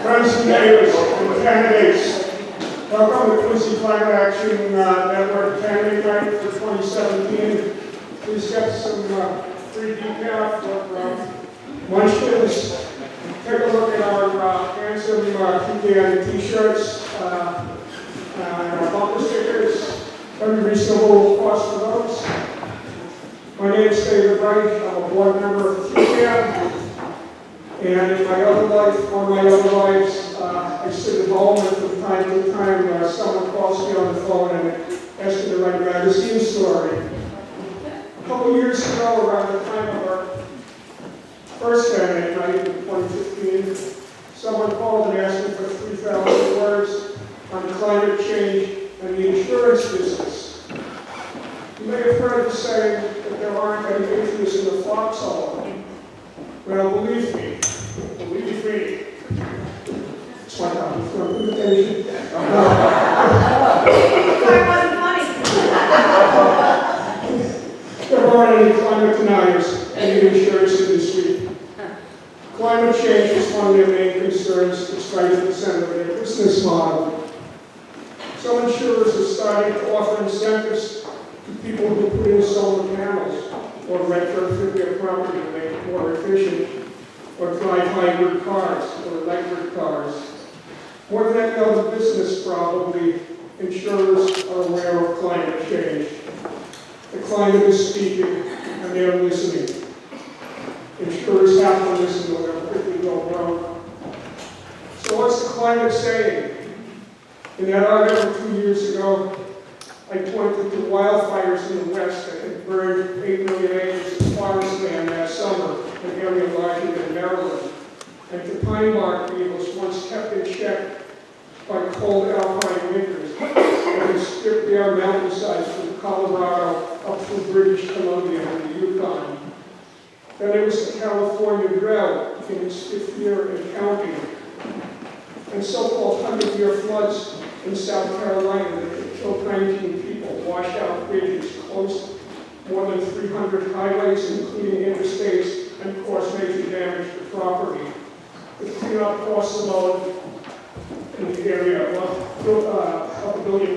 Friends and neighbors and candidates, welcome to Quincy Climate Action Network Candidate Night for 2017. Please get some free decaf for munchkins. Take a look at our handsome QCAN t-shirts and our bumper stickers. Very reasonable cost for those. My name is David Wright. I'm a board member of QCAN. And in my other life, one of my other lives, I sit at home and from time to time someone calls me on the phone and asks me to write a magazine story. A couple of years ago, around the time of our first candidate night in 2015, someone called and asked me for 3,000 words on climate change and the insurance business. You may have heard me say that there aren't any atheists in the foxhole. Well, believe me. It's like I'm from invitation. There aren't any climate deniers in the insurance industry. Climate change is one of their main concerns. It's right at the center of their business model. Some insurers are starting to offer incentives to people who put in solar panels or retrofit their property to make it more efficient, or drive hybrid cars or electric cars. More than any other business, probably, insurers are aware of climate change. The climate is speaking, and they're listening. Insurers have to listen or they'll quickly go broke. So what's the climate saying? In that article 2 years ago, I pointed to wildfires in the West that had burned 8 million acres of forest land last summer, an area larger than Maryland, and to pine bark beetles once kept in check by cold alpine winters that had stripped bare mountainsides from Colorado up through British Columbia and the Yukon. Then there was the California drought in its 5th year and counting, and so-called 100-year floods in South Carolina that killed 19 people, washed out bridges, closed more than 300 highways, including interstates, and caused major damage to property. The cleanup cost alone in the area of $1 billion.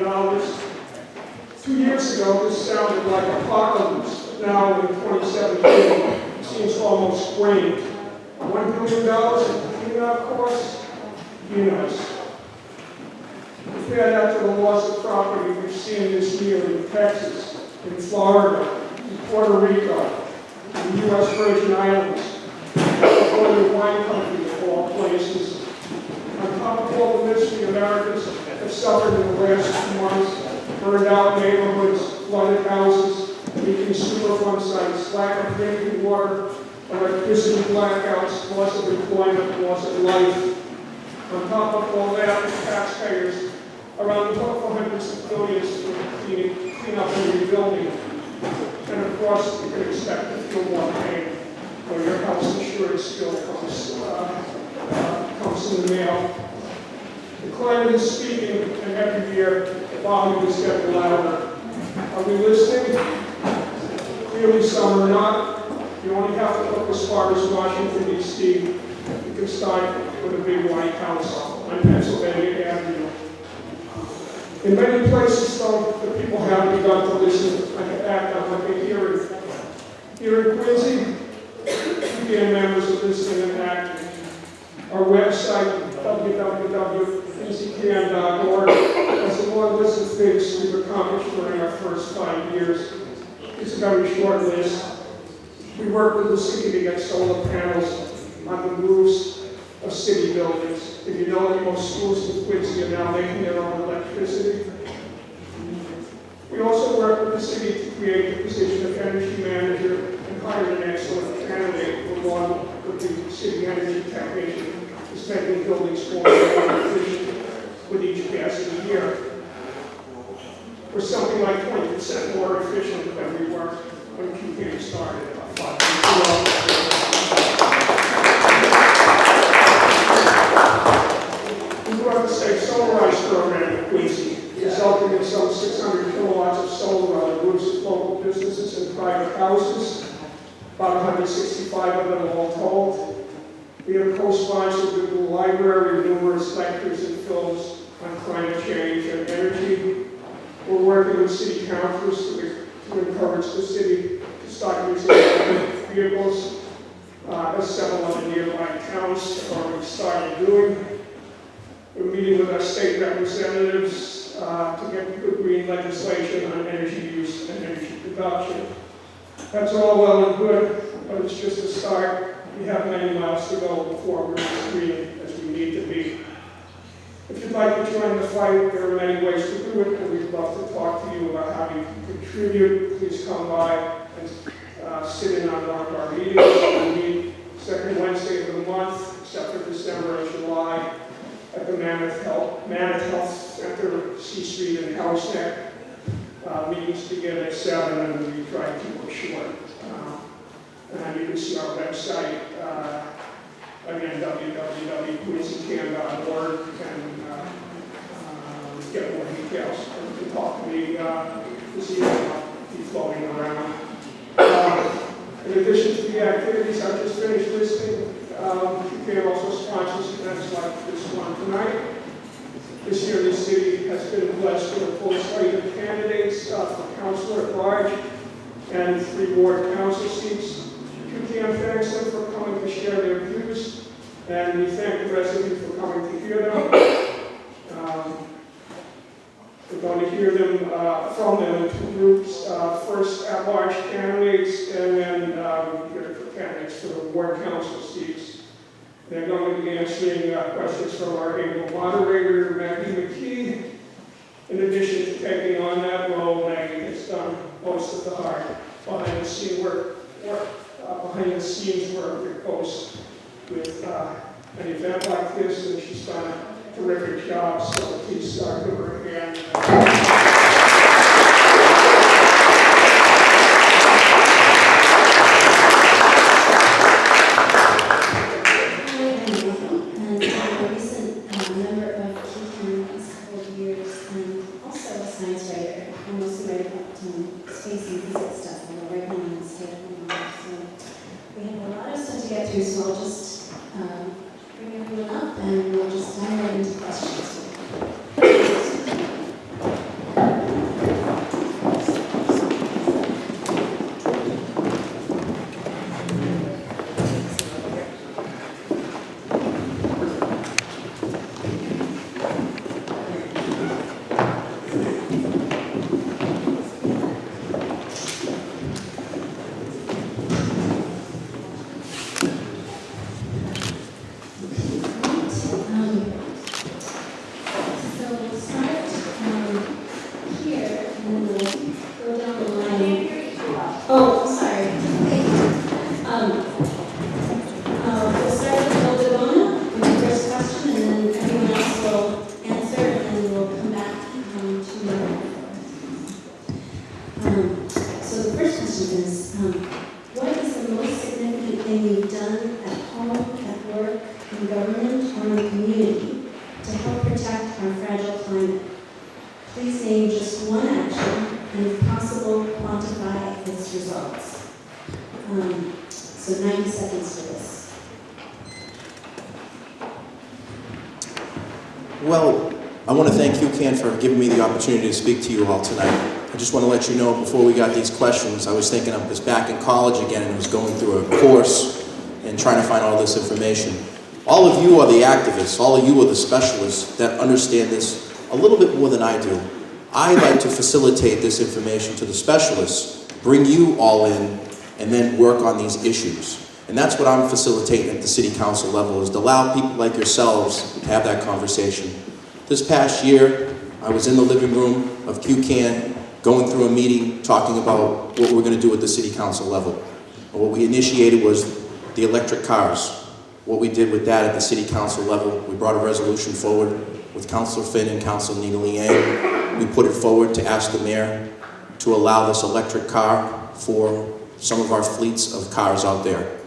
2 years ago, this sounded like apocalypse, but now in 2017, it seems almost quaint. $1 billion in cleanup costs? Be nice. Compare that to the loss of property we've seen this year in Texas, in Florida, in Puerto Rico, in the U.S. Virgin Islands, California wine country of all places. On top of all the misery Americans have suffered in the last 2 months, burned out neighborhoods, flooded houses, leaking Superfund sites, lack of drinking water, electricity blackouts, loss of employment, loss of life. On top of all that, the taxpayers are on the hook for hundreds of billions for clean up and rebuilding. And of course, you can expect to feel more pain when your house insurance bill comes in the mail. The climate is speaking, and every year the volume is getting louder. Are we listening? Clearly some are not. You only have to look as far as Washington, D.C. You can start with a big White House on Pennsylvania Avenue. In many places, though, the people have begun to listen and to act on what they hear. Here in Quincy, QCAN members are listening and acting. Our website, www.qcan.org, has a long list of things we've accomplished during our first 5 years. It's a very short list. We work with the city to get solar panels on the roofs of city buildings. If you know that most schools in Quincy are now making their own electricity. We also work with the city to create the position of energy manager and hire an excellent candidate who, along with the city energy technician, is making buildings more efficient with each passing year. We're something like 20% more efficient than we were when QCAN started about 5 years ago. The Safe Solarized program in Quincy, resulting in some 600 kilowatts of solar on the roofs of local businesses and private houses, about 165 of them all told. We have co-sponsored the Blue library numerous lectures and films on climate change and energy. We're working with city councillors to encourage the city to start using electric vehicles, as several other nearby towns have already started doing. We're meeting with our state representatives to get good green legislation on energy use and energy production. That's all well and good, but it's just a start. We have many miles to go before we're as green as we need to be. If you'd like to join the fight, there are many ways to do it, and we'd love to talk to you about how you can contribute. Please come by and sit in on one of our meetings. We meet second Wednesday of the month, except for December and July, at the Mammoth Health Center, C Street in House Neck. Meetings begin at 7, and we try to keep it short. And you can see our website, again, www.QCAN.org, and get more details. You can talk to me this evening. I'll be floating around. In addition to the activities I just finished listing, QCAN also sponsors events like this one tonight. This year, the city has been blessed with a full slate of candidates for councilor at large and 3 ward council seats. QCAN thanks them for coming to share their views, and we thank the rest of you for coming to hear them. We're going to hear them from them in 2 groups. First, at-large candidates, and then we'll hear for candidates for the ward council seats. They're going to be answering questions from our able moderator, Maggie McKee. In addition to taking on that role, Maggie has done most of the hard behind-the-scenes work that goes with an event like this, and she's done a terrific job. So please give her a hand. So I'll just bring everyone up and we'll just dive right into questions. Well, I want to thank QCAN for giving me the opportunity to speak to you all tonight. I just want to let you know, before we got these questions, I was thinking I was back in college again and was going through a course and trying to find all this information. All of you are the activists, all of you are the specialists that understand this a little bit more than I do. I like to facilitate this information to the specialists, bring you all in, and then work on these issues. And that's what I'm facilitating at the city council level, is to allow people like yourselves to have that conversation. This past year, I was in the living room of QCAN, going through a meeting, talking about what we're going to do at the city council level. And what we initiated was the electric cars. What we did with that at the city council level, we brought a resolution forward with Councillor Finn and Councillor Nina Liang. We put it forward to ask the mayor to allow this electric car for some of our fleets of cars out there.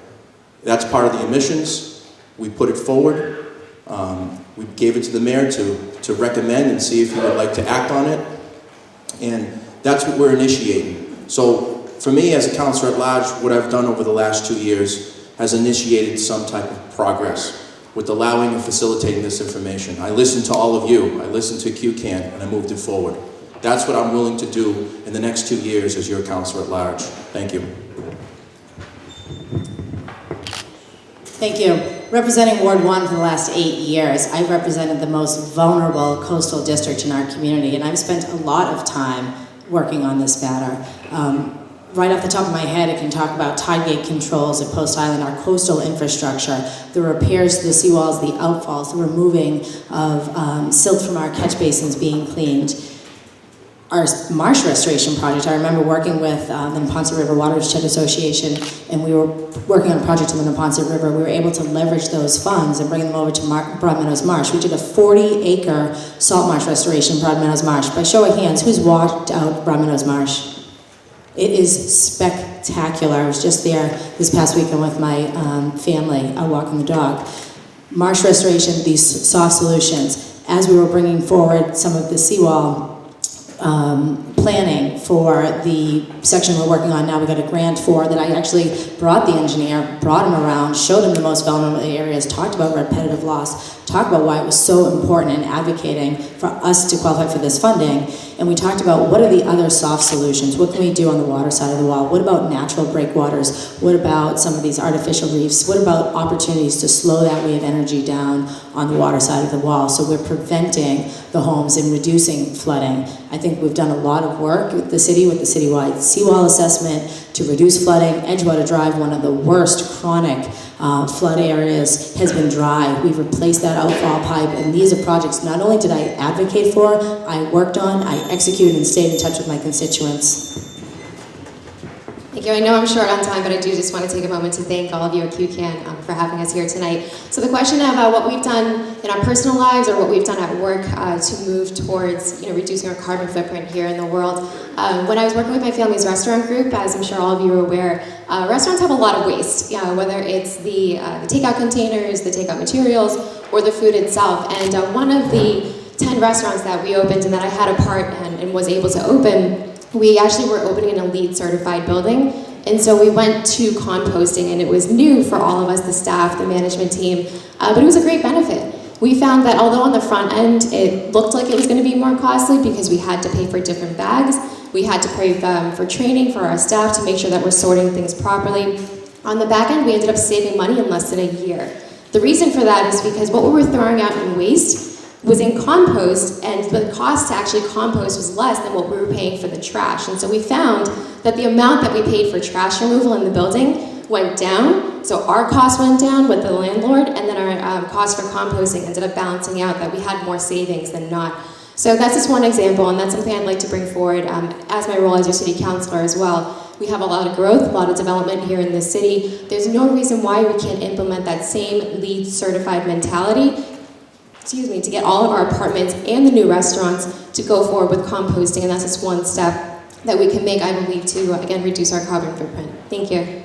That's part of the emissions. We put it forward. We gave it to the mayor to recommend and see if he would like to act on it. And that's what we're initiating. So for me as a councillor at large, what I've done over the last 2 years has initiated some type of progress. with allowing and facilitating this information. I listened to all of you, I listened to QCAN, and I moved it forward. That's what I'm willing to do in the next 2 years as your counselor at large. Thank you. Thank you. Representing Ward 1 for the last 8 years, I've represented the most vulnerable coastal district in our community, and I've spent a lot of time working on this matter. Right off the top of my head, I can talk about tide gate controls at Post Island, our coastal infrastructure, the repairs to the seawalls, the outfalls, the removing of silt from our catch basins being cleaned. Our marsh restoration project, I remember working with the Neponset River Watershed Association, and we were working on a project in the Neponset River. We were able to leverage those funds and bring them over to Broad Meadows Marsh. We did a 40-acre salt marsh restoration in Broad Meadows Marsh. By show of hands, who's walked out Broad Meadows Marsh? It is spectacular. I was just there this past weekend with my family, out walking the dog. Marsh restoration, these soft solutions. As we were bringing forward some of the seawall planning for the section we're working on now, we got a grant for that. I actually brought the engineer, brought him around, showed him the most vulnerable areas, talked about repetitive loss, talked about why it was so important in advocating for us to qualify for this funding. And we talked about what are the other soft solutions? What can we do on the water side of the wall? What about natural breakwaters? What about some of these artificial reefs? What about opportunities to slow that wave energy down on the water side of the wall so we're preventing the homes and reducing flooding? I think we've done a lot of work with the city, with the citywide seawall assessment to reduce flooding. Edgewater Drive, one of the worst chronic flood areas, has been dry. We've replaced that outfall pipe, and these are projects not only did I advocate for, I worked on, I executed and stayed in touch with my constituents. Thank you. I know I'm short on time, but I do just want to take a moment to thank all of you at QCAN for having us here tonight. So the question of what we've done in our personal lives or what we've done at work to move towards reducing our carbon footprint here in the world. When I was working with my family's restaurant group, as I'm sure all of you are aware, restaurants have a lot of waste, whether it's the takeout containers, the takeout materials, or the food itself. And one of the 10 restaurants that we opened and that I had a part and was able to open, we actually were opening an LEED certified building, and so we went to composting, and it was new for all of us, the staff, the management team, but it was a great benefit. We found that although on the front end it looked like it was going to be more costly because we had to pay for different bags, we had to pay for training for our staff to make sure that we're sorting things properly. On the back end, we ended up saving money in less than a year. The reason for that is because what we were throwing out in waste was in compost, and the cost to actually compost was less than what we were paying for the trash. And so we found that the amount that we paid for trash removal in the building went down, so our cost went down with the landlord, and then our cost for composting ended up balancing out, that we had more savings than not. So that's just one example, and that's something I'd like to bring forward as my role as your city councilor as well. We have a lot of growth, a lot of development here in the city. There's no reason why we can't implement that same LEED certified mentality to get all of our apartments and the new restaurants to go forward with composting, and that's just one step that we can make, I believe, to, again, reduce our carbon footprint. Thank you.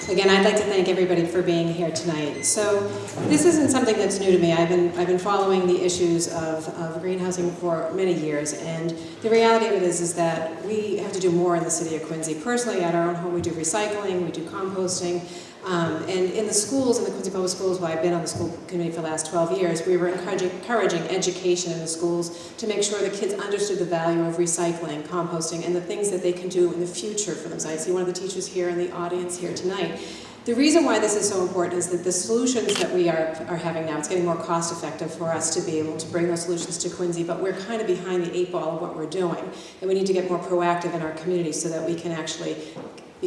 Again, I'd like to thank everybody for being here tonight. So this isn't something that's new to me. I've been following the issues of greenhousing for many years, and the reality of it is that we have to do more in the city of Quincy. Personally, at our own home, we do recycling, we do composting, and in the schools, in the Quincy Public Schools, where I've been on the school committee for the last 12 years, we were encouraging education in the schools to make sure the kids understood the value of recycling, composting, and the things that they can do in the future for themselves. I see one of the teachers here in the audience here tonight. The reason why this is so important is that the solutions that we are having now, it's getting more cost effective for us to be able to bring those solutions to Quincy, but we're kind of behind the 8 ball of what we're doing. And we need to get more proactive in our community so that we can actually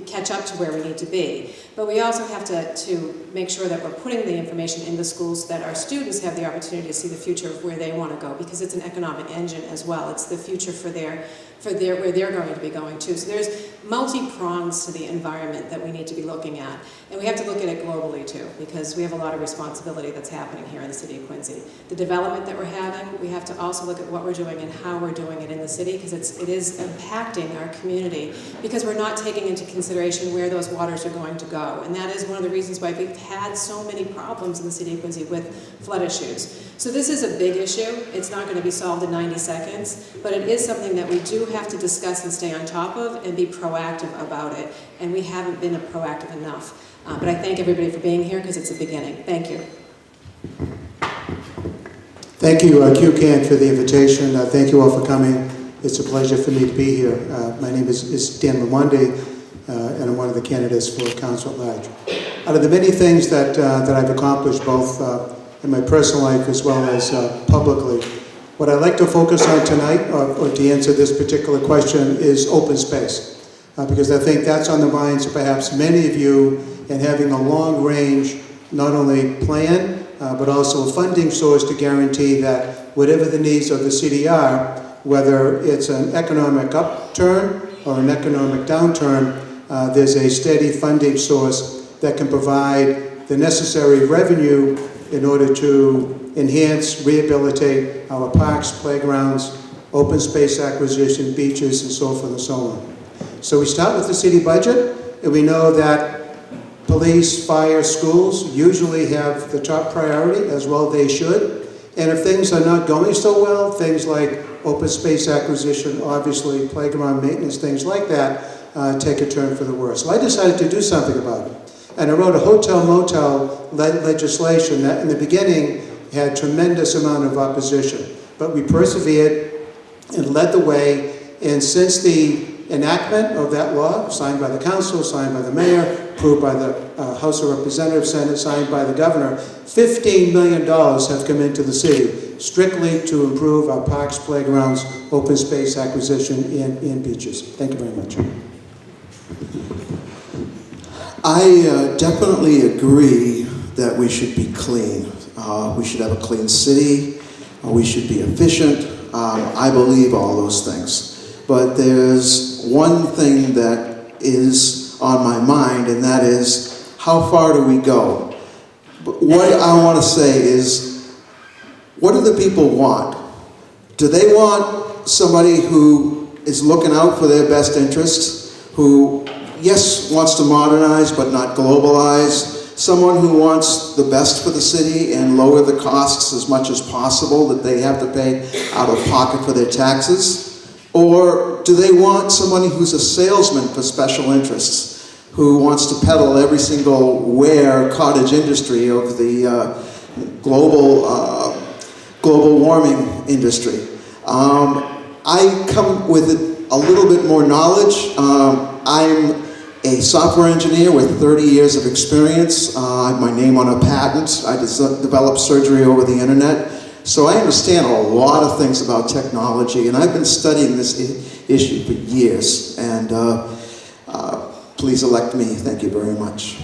catch up to where we need to be. But we also have to make sure that we're putting the information in the schools so that our students have the opportunity to see the future of where they want to go, because it's an economic engine as well. It's the future for where they're going to be going to. So there's multi-prongs to the environment that we need to be looking at. And we have to look at it globally too, because we have a lot of responsibility that's happening here in the city of Quincy. The development that we're having, we have to also look at what we're doing and how we're doing it in the city, because it is impacting our community, because we're not taking into consideration where those waters are going to go. And that is one of the reasons why we've had so many problems in the city of Quincy with flood issues. So this is a big issue. It's not going to be solved in 90 seconds, but it is something that we do have to discuss and stay on top of and be proactive about it. And we haven't been proactive enough. But I thank everybody for being here because it's a beginning. Thank you. Thank you, QCAN, for the invitation. Thank you all for coming. It's a pleasure for me to be here. My name is Dan Lamonde, and I'm one of the candidates for council at large. Out of the many things that I've accomplished, both in my personal life as well as publicly, what I'd like to focus on tonight, or to answer this particular question, is open space. Because I think that's on the minds of perhaps many of you, in having a long-range, not only plan, but also a funding source to guarantee that whatever the needs of the city are, whether it's an economic upturn or an economic downturn, there's a steady funding source that can provide the necessary revenue in order to enhance, rehabilitate our parks, playgrounds, open space acquisition, beaches, and so forth and so on. So we start with the city budget, and we know that police, fire, schools usually have the top priority, as well they should. And if things are not going so well, things like open space acquisition, obviously playground maintenance, things like that, take a turn for the worse. So I decided to do something about it. And I wrote a hotel-motel legislation that in the beginning had tremendous amount of opposition. But we persevered and led the way. And since the enactment of that law, signed by the council, signed by the mayor, approved by the House of Representatives, Senate, signed by the governor, $15 million have come into the city, strictly to improve our parks, playgrounds, open space acquisition, and beaches. Thank you very much. I definitely agree that we should be clean. We should have a clean city. We should be efficient. I believe all those things. But there's one thing that is on my mind, and that is, how far do we go? But what I want to say is, what do the people want? Do they want somebody who is looking out for their best interests, who, yes, wants to modernize but not globalize, someone who wants the best for the city and lower the costs as much as possible that they have to pay out of pocket for their taxes? Or do they want somebody who's a salesman for special interests, who wants to peddle every single cottage industry of the global warming industry? I come with a little bit more knowledge. I'm a software engineer with 30 years of experience. I have my name on a patent. I developed surgery over the internet. So I understand a lot of things about technology, and I've been studying this issue for years. And please elect me. Thank you very much.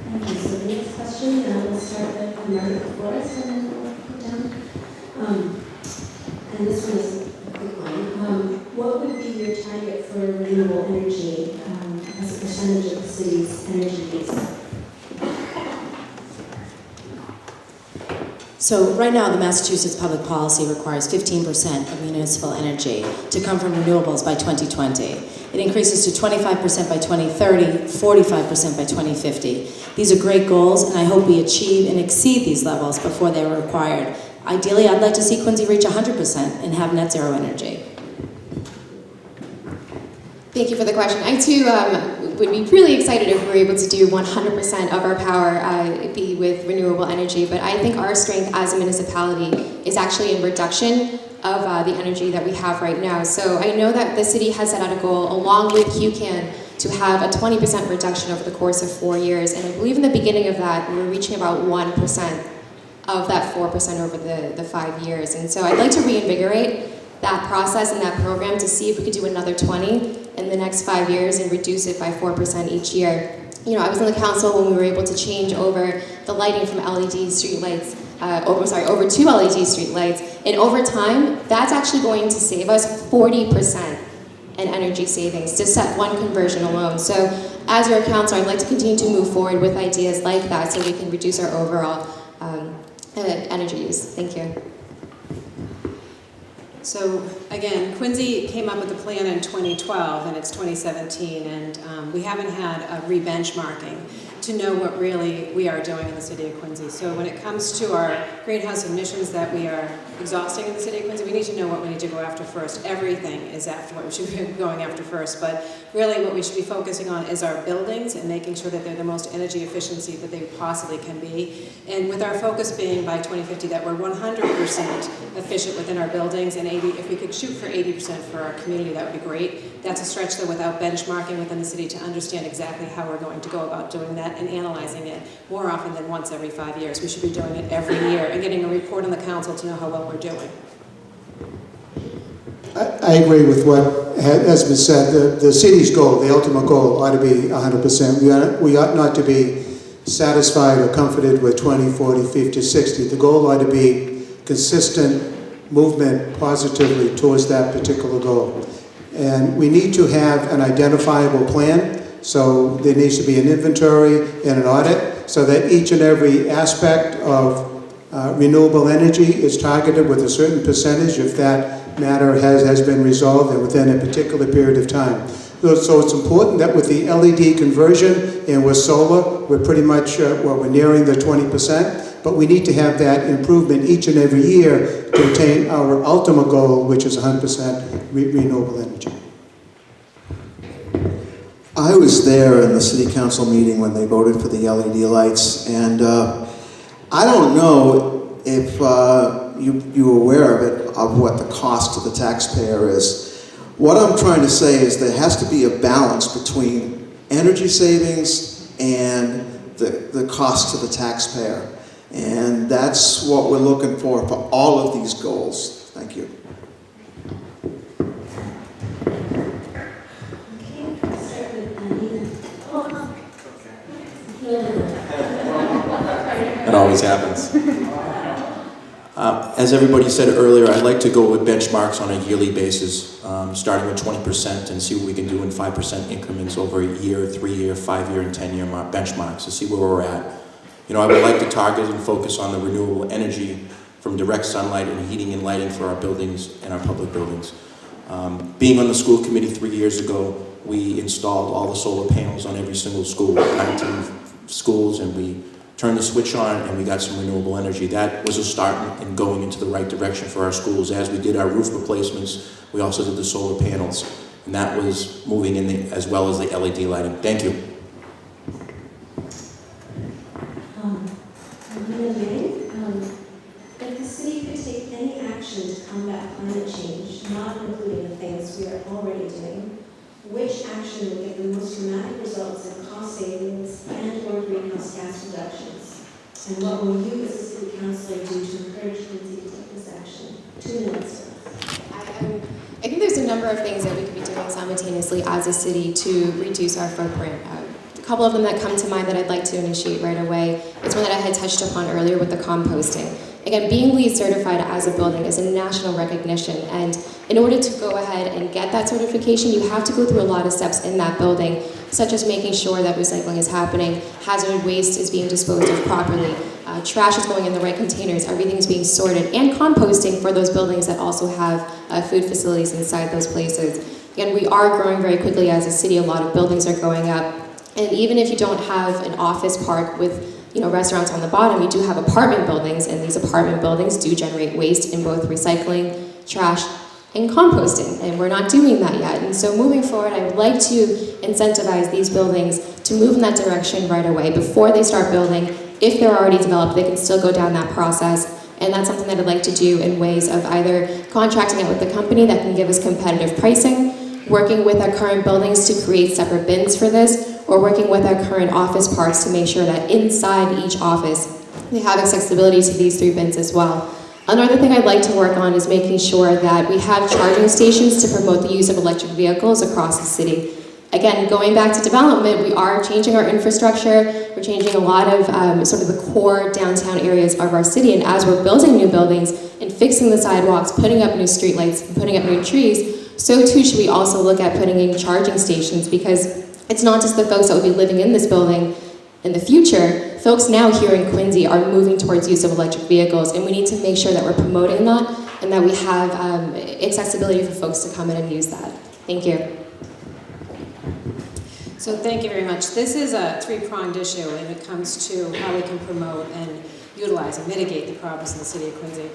Thank you. So the next question, we'll start with Margaret Flores, and then we'll put down. And this one is a quick one. What would be your target for renewable energy as a percentage of the city's energy use? So right now, the Massachusetts public policy requires 15% of municipal energy to come from renewables by 2020. It increases to 25% by 2030, 45% by 2050. These are great goals, and I hope we achieve and exceed these levels before they are required. Ideally, I'd like to see Quincy reach 100% and have net zero energy. Thank you for the question. I too would be really excited if we were able to do 100% of our power be with renewable energy, but I think our strength as a municipality is actually in reduction of the energy that we have right now. So I know that the city has set out a goal along with QCAN to have a 20% reduction over the course of 4 years, and I believe in the beginning of that we were reaching about 1% of that 4% over the 5 years. And so I'd like to reinvigorate that process and that program to see if we could do another 20 in the next 5 years and reduce it by 4% each year. You know, I was on the council when we were able to change over the lighting from LED street lights, over to LED street lights, and over time, that's actually going to save us 40% in energy savings, just that one conversion alone. So as your council, I'd like to continue to move forward with ideas like that so we can reduce our overall energy use. Thank you. So again, Quincy came up with the plan in 2012 and it's 2017, and we haven't had a re-benchmarking. to know what really we are doing in the city of Quincy. So when it comes to our greenhouse emissions that we are exhausting in the city of Quincy, we need to know what we need to go after first. Everything is after what we should be going after first, but really what we should be focusing on is our buildings and making sure that they're the most energy efficiency that they possibly can be. And with our focus being by 2050 that we're 100% efficient within our buildings, and if we could shoot for 80% for our community, that would be great. That's a stretch though without benchmarking within the city to understand exactly how we're going to go about doing that and analyzing it more often than once every 5 years. We should be doing it every year and getting a report on the council to know how well we're doing. I agree with what has been said. The city's goal, the ultimate goal, ought to be 100%. We ought not to be satisfied or comforted with 20, 40, 50, 60. The goal ought to be consistent movement positively towards that particular goal. And we need to have an identifiable plan. So there needs to be an inventory and an audit so that each and every aspect of renewable energy is targeted with a certain percentage if that matter has been resolved and within a particular period of time. So it's important that with the LED conversion and with solar, we're pretty much, we're nearing the 20%, but we need to have that improvement each and every year to attain our ultimate goal, which is 100% renewable energy. I was there in the city council meeting when they voted for the LED lights, and I don't know if you're aware of it, of what the cost to the taxpayer is. What I'm trying to say is there has to be a balance between energy savings and the cost to the taxpayer. And that's what we're looking for all of these goals. Thank you. It always happens. As everybody said earlier, I'd like to go with benchmarks on a yearly basis, starting with 20% and see what we can do in 5% increments over a year, 3-year, 5-year, and 10-year benchmarks to see where we're at. You know, I would like to target and focus on the renewable energy from direct sunlight and heating and lighting for our buildings and our public buildings. Being on the school committee 3 years ago, we installed all the solar panels on every single school, 19 schools, and we turned the switch on and we got some renewable energy. That was a start in going into the right direction for our schools. As we did our roof replacements, we also did the solar panels, and that was moving in as well as the LED lighting. Thank you. If the city could take any action to combat climate change, not including the things we are already doing, which action would get the most dramatic results in cost savings and/or greenhouse gas reductions? And what will you as a city councilor do to encourage Quincy to take this action? 2 minutes. I think there's a number of things that we could be doing simultaneously as a city to reduce our footprint. A couple of them that come to mind that I'd like to initiate right away is one that I had touched upon earlier with the composting. Again, being LEED certified as a building is a national recognition, and in order to go ahead and get that certification, you have to go through a lot of steps in that building, such as making sure that recycling is happening, hazardous waste is being disposed of properly, trash is going in the right containers, everything is being sorted, and composting for those buildings that also have food facilities inside those places. Again, we are growing very quickly as a city. A lot of buildings are going up, and even if you don't have an office park with restaurants on the bottom, you do have apartment buildings, and these apartment buildings do generate waste in both recycling, trash, and composting, and we're not doing that yet. And so moving forward, I would like to incentivize these buildings to move in that direction right away before they start building. If they're already developed, they can still go down that process, and that's something that I'd like to do in ways of either contracting it with the company that can give us competitive pricing, working with our current buildings to create separate bins for this, or working with our current office parks to make sure that inside each office they have accessibility to these 3 bins as well. Another thing I'd like to work on is making sure that we have charging stations to promote the use of electric vehicles across the city. Again, going back to development, we are changing our infrastructure, we're changing a lot of sort of the core downtown areas of our city, and as we're building new buildings and fixing the sidewalks, putting up new streetlights, and putting up new trees, so too should we also look at putting in charging stations, because it's not just the folks that will be living in this building in the future. Folks now here in Quincy are moving towards use of electric vehicles, and we need to make sure that we're promoting that and that we have accessibility for folks to come in and use that. Thank you. So thank you very much. This is a three-pronged issue when it comes to how we can promote and utilize and mitigate the problems in the city of Quincy.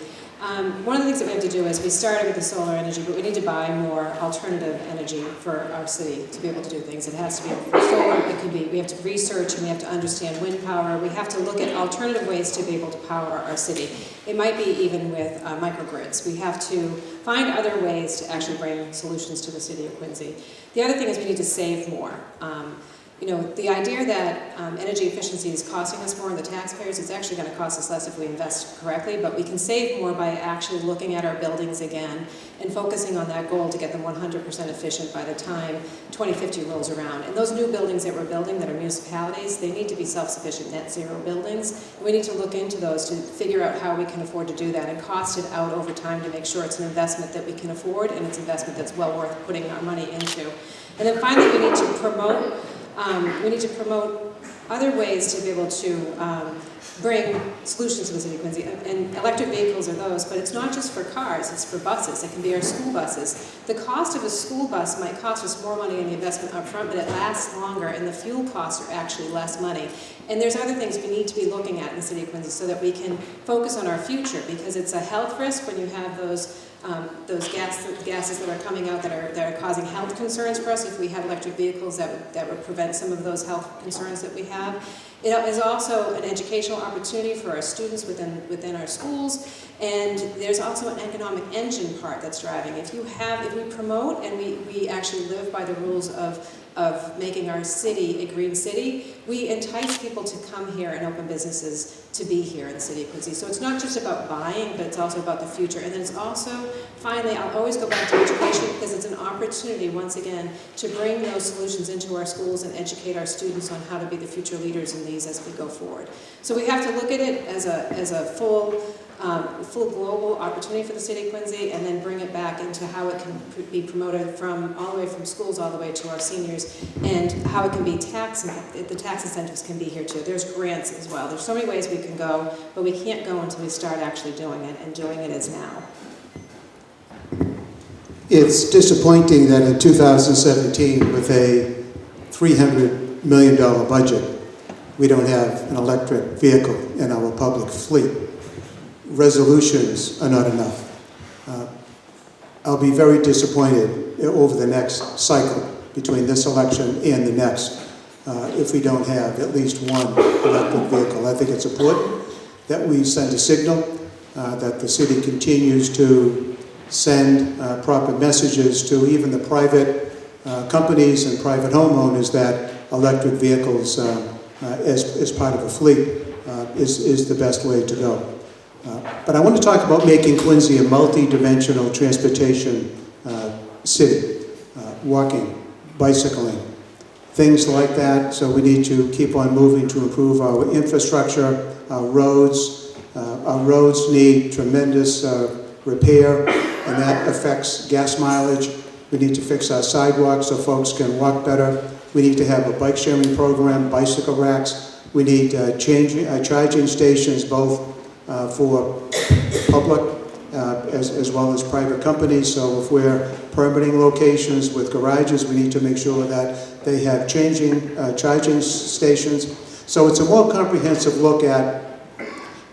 One of the things that we have to do is we started with the solar energy, but we need to buy more alternative energy for our city to be able to do things. It has to be for solar, it could be, we have to research and we have to understand wind power. We have to look at alternative ways to be able to power our city. It might be even with microgrids. We have to find other ways to actually bring solutions to the city of Quincy. The other thing is we need to save more. You know, the idea that energy efficiency is costing us more in the taxpayers, it's actually going to cost us less if we invest correctly, but we can save more by actually looking at our buildings again and focusing on that goal to get them 100% efficient by the time 2050 rolls around. And those new buildings that we're building that are municipalities, they need to be self-sufficient net zero buildings. We need to look into those to figure out how we can afford to do that and cost it out over time to make sure it's an investment that we can afford and it's an investment that's well worth putting our money into. And then finally, we need to promote other ways to be able to bring solutions to the city of Quincy. And electric vehicles are those, but it's not just for cars, it's for buses. It can be our school buses. The cost of a school bus might cost us more money in the investment up front, but it lasts longer, and the fuel costs are actually less money. And there's other things we need to be looking at in the city of Quincy so that we can focus on our future, because it's a health risk when you have those gases that are coming out that are causing health concerns for us. If we had electric vehicles, that would prevent some of those health concerns that we have. It is also an educational opportunity for our students within our schools, and there's also an economic engine part that's driving. If we promote and we actually live by the rules of making our city a green city, we entice people to come here and open businesses to be here in the city of Quincy. So it's not just about buying, but it's also about the future. And then it's also, finally, I'll always go back to education, because it's an opportunity, once again, to bring those solutions into our schools and educate our students on how to be the future leaders in these as we go forward. So we have to look at it as a full global opportunity for the city of Quincy, and then bring it back into how it can be promoted from all the way from schools all the way to our seniors, and how it can be the tax incentives can be here too. There's grants as well. There's so many ways we can go, but we can't go until we start actually doing it, and doing it is now. It's disappointing that in 2017, with a $300 million budget, we don't have an electric vehicle in our public fleet. Resolutions are not enough. I'll be very disappointed over the next cycle, between this election and the next, if we don't have at least one electric vehicle. I think it's important that we send a signal, that the city continues to send proper messages to even the private companies and private homeowners that electric vehicles as part of a fleet is the best way to go. But I want to talk about making Quincy a multi-dimensional transportation city, walking, bicycling, things like that. So we need to keep on moving to improve our infrastructure, our roads. Our roads need tremendous repair, and that affects gas mileage. We need to fix our sidewalks so folks can walk better. We need to have a bike sharing program, bicycle racks. We need charging stations, both for public as well as private companies. So if we're permitting locations with garages, we need to make sure that they have charging stations. So it's a more comprehensive look at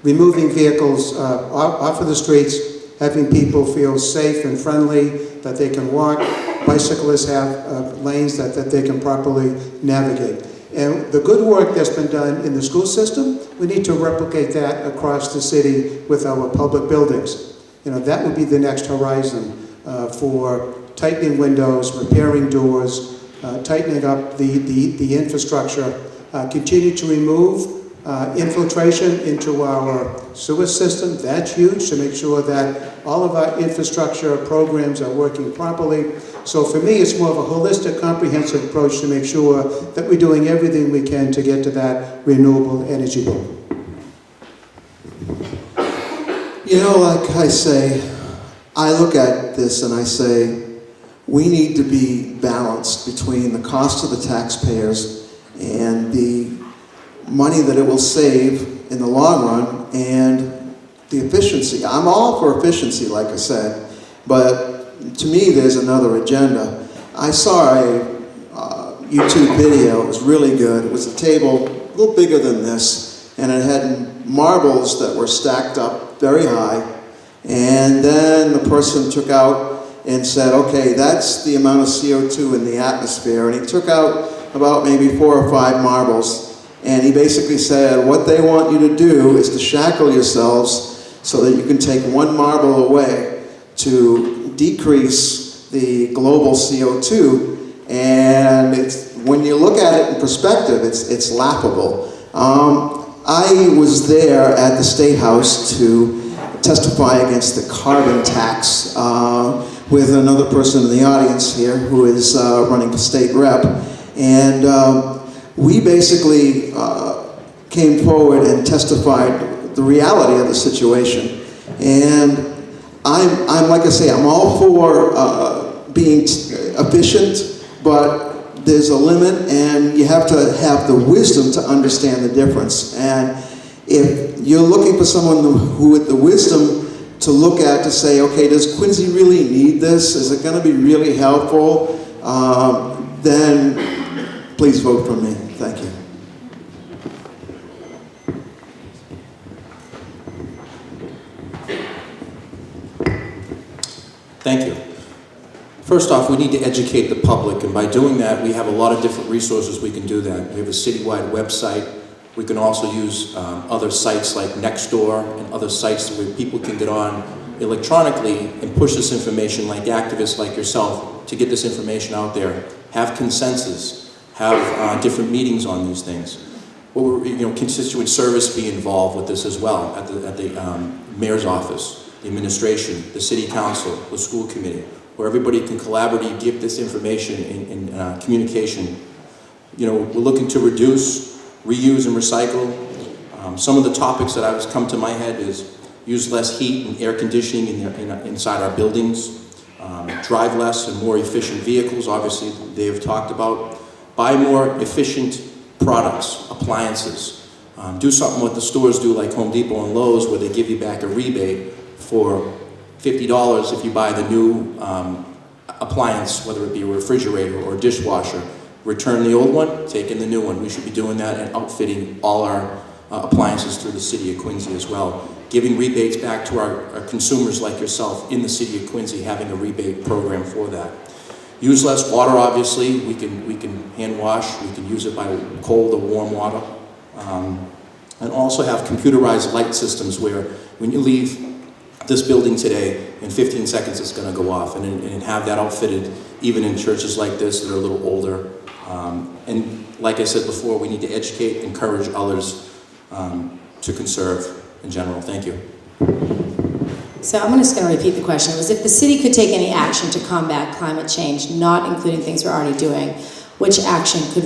removing vehicles off of the streets, having people feel safe and friendly, that they can walk. Bicyclists have lanes that they can properly navigate. And the good work that's been done in the school system, we need to replicate that across the city with our public buildings. You know, that would be the next horizon for tightening windows, repairing doors, tightening up the infrastructure, continue to remove infiltration into our sewer system. That's huge, to make sure that all of our infrastructure programs are working properly. So for me, it's more of a holistic, comprehensive approach to make sure that we're doing everything we can to get to that renewable energy goal. You know, like I say, I look at this and I say, we need to be balanced between the cost of the taxpayers and the money that it will save in the long run and the efficiency. I'm all for efficiency, like I said, but to me there's another agenda. I saw a YouTube video. It was really good. It was a table a little bigger than this, and it had marbles that were stacked up very high. And then the person took out and said, okay, that's the amount of CO2 in the atmosphere. And he took out about maybe 4 or 5 marbles. And he basically said, what they want you to do is to shackle yourselves so that you can take 1 marble away to decrease the global CO2. And when you look at it in perspective, it's laughable. I was there at the State House to testify against the carbon tax with another person in the audience here who is running for state rep. And we basically came forward and testified the reality of the situation. And I'm like I say, I'm all for being efficient, but there's a limit, and you have to have the wisdom to understand the difference. And if you're looking for someone who with the wisdom to look at to say, okay, does Quincy really need this? Is it going to be really helpful? Then please vote for me. Thank you. Thank you. First off, we need to educate the public, and by doing that, we have a lot of different resources we can do that. We have a citywide website. We can also use other sites like Nextdoor and other sites where people can get on electronically and push this information, like activists like yourself, to get this information out there. Have consensus, have different meetings on these things. Constituent service be involved with this as well at the mayor's office, the administration, the city council, the school committee, where everybody can collaborate, give this information in communication. We're looking to reduce, reuse, and recycle. Some of the topics that have come to my head is use less heat and air conditioning inside our buildings, drive less and more efficient vehicles, obviously they have talked about, buy more efficient products, appliances, do something what the stores do like Home Depot and Lowe's, where they give you back a rebate for $50 if you buy the new appliance, whether it be a refrigerator or a dishwasher. Return the old one, take in the new one. We should be doing that and outfitting all our appliances through the city of Quincy as well. Giving rebates back to our consumers like yourself in the city of Quincy, having a rebate program for that. Use less water, obviously. We can hand wash. We can use it by cold or warm water. And also have computerized light systems where when you leave this building today, in 15 seconds it's going to go off, and have that outfitted even in churches like this that are a little older. And like I said before, we need to educate, encourage others to conserve in general. Thank you. So I'm just going to repeat the question. It was, if the city could take any action to combat climate change, not including things we're already doing, which action could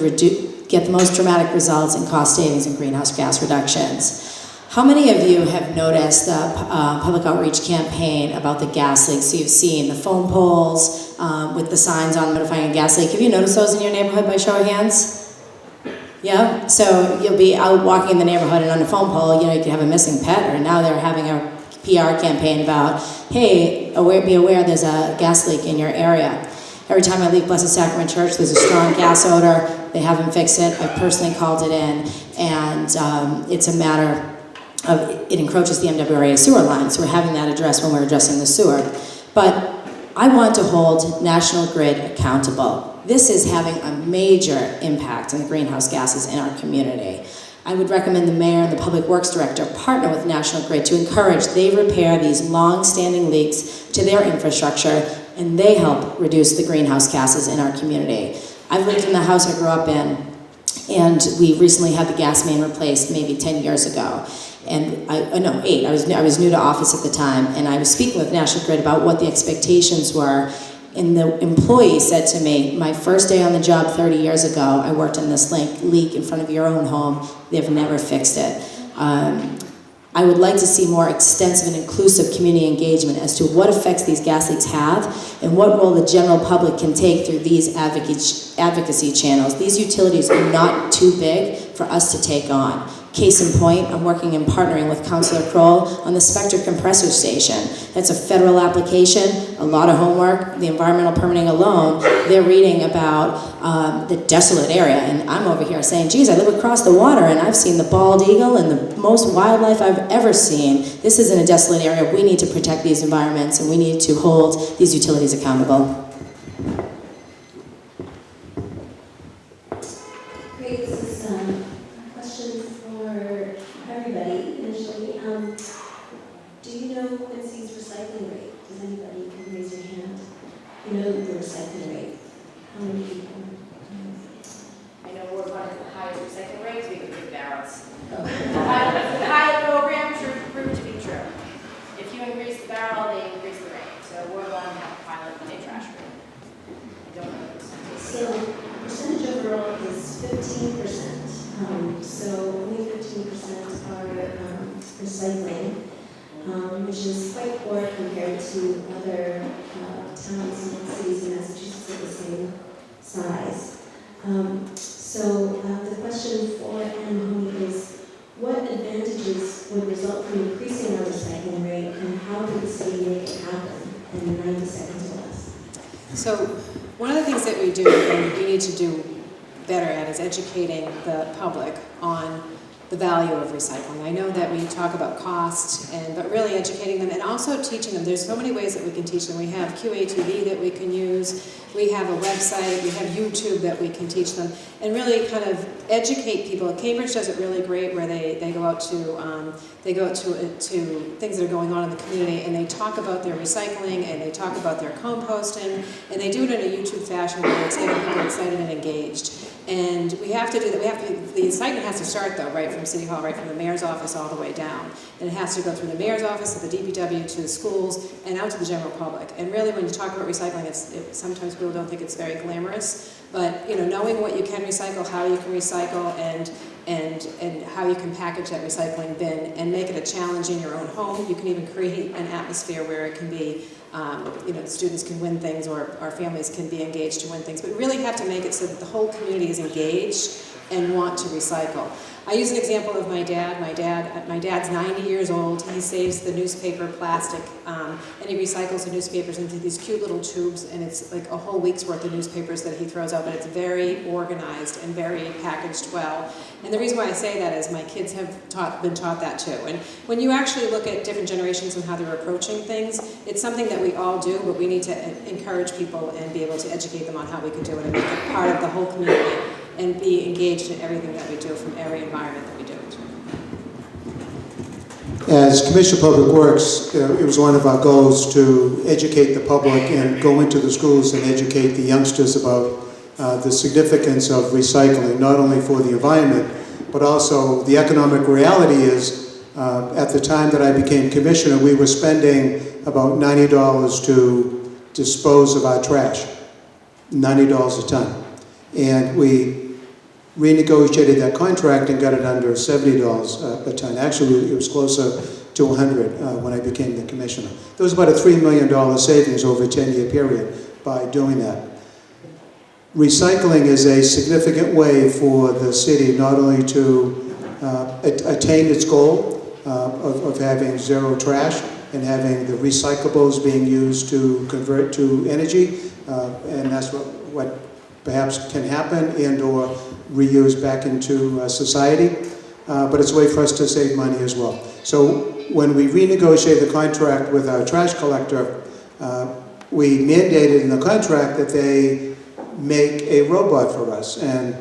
get the most dramatic results in cost savings and greenhouse gas reductions? How many of you have noticed the public outreach campaign about the gas leaks? So you've seen the phone poles with the signs on notifying a gas leak. Have you noticed those in your neighborhood by show of hands? Yeah? So you'll be out walking in the neighborhood, and on a phone pole, you could have a missing pet, or now they're having a PR campaign about, hey, be aware there's a gas leak in your area. Every time I leave Blessed Sacrament Church, there's a strong gas odor. They haven't fixed it. I personally called it in, and it's a matter of, it encroaches the MWRA sewer line, so we're having that addressed when we're addressing the sewer. But I want to hold National Grid accountable. This is having a major impact on the greenhouse gases in our community. I would recommend the mayor and the public works director partner with National Grid to encourage they repair these long-standing leaks to their infrastructure, and they help reduce the greenhouse gases in our community. I've lived in the house I grew up in, and we recently had the gas main replaced maybe 10 years ago. And 8. I was new to office at the time, and I was speaking with National Grid about what the expectations were. And the employee said to me, my first day on the job 30 years ago, I worked on this leak in front of your own home. They've never fixed it. I would like to see more extensive and inclusive community engagement as to what effects these gas leaks have and what role the general public can take through these advocacy channels. These utilities are not too big for us to take on. Case in point, I'm working and partnering with Councillor Kroll on the Spectre compressor station. That's a federal application, a lot of homework, the environmental permitting alone. They're reading about the desolate area, and I'm over here saying, geez, I live across the water and I've seen the bald eagle and the most wildlife I've ever seen. This isn't a desolate area. We need to protect these environments and we need to hold these utilities accountable. Great, this is a question for everybody initially. Do you know Quincy's recycling rate? Does anybody can raise your hand? You know the recycling rate? How many people? I know we're one of the highest recycling rates, we can big barrels. Oh. The pilot program proved to be true. If you increase the barrel, they increase the rate. So we're going to have a pilot in a trash room. I don't know the percentage. So percentage overall is 15%. So only 15% are recycling, which is quite poor compared to other towns and cities in Massachusetts of the same size. The question for Anne is, what advantages would result from increasing our recycling rate, and how could the city make it happen in 90 seconds or less? So one of the things that we do and we need to do better at is educating the public on the value of recycling. I know that we talk about cost, but really educating them and also teaching them. There's so many ways that we can teach them. We have QATV that we can use. We have a website. We have YouTube that we can teach them and really kind of educate people. Cambridge does it really great where they go out to things that are going on in the community and they talk about their recycling and they talk about their composting and they do it in a YouTube fashion where it's getting people excited and engaged. And we have to do that. The excitement has to start though, right from City Hall, right from the mayor's office all the way down. And it has to go through the mayor's office, to the DPW, to the schools, and out to the general public. And really, when you talk about recycling, sometimes people don't think it's very glamorous. But knowing what you can recycle, how you can recycle, and how you can package that recycling bin and make it a challenge in your own home. You can even create an atmosphere where it can be, students can win things or our families can be engaged to win things. But really have to make it so that the whole community is engaged and want to recycle. I use an example of my dad. My dad's 90 years old. He saves the newspaper plastic and he recycles the newspapers into these cute little tubes, and it's like a whole week's worth of newspapers that he throws out, but it's very organized and very packaged well. And the reason why I say that is my kids have been taught that too. And when you actually look at different generations and how they're approaching things, it's something that we all do, but we need to encourage people and be able to educate them on how we can do it and make it part of the whole community and be engaged in everything that we do from every environment that we do it. As Commissioner of Public Works, it was one of our goals to educate the public and go into the schools and educate the youngsters about the significance of recycling, not only for the environment, but also the economic reality is, at the time that I became commissioner, we were spending about $90 to dispose of our trash, $90 a ton. And we renegotiated that contract and got it under $70 a ton. Actually, it was closer to $100 when I became the commissioner. There was about a $3 million savings over a 10-year period by doing that. Recycling is a significant way for the city not only to attain its goal of having zero trash and having the recyclables being used to convert to energy, and that's what perhaps can happen and or reuse back into society, but it's a way for us to save money as well. So when we renegotiate the contract with our trash collector, we mandated in the contract that they make a robot for us, and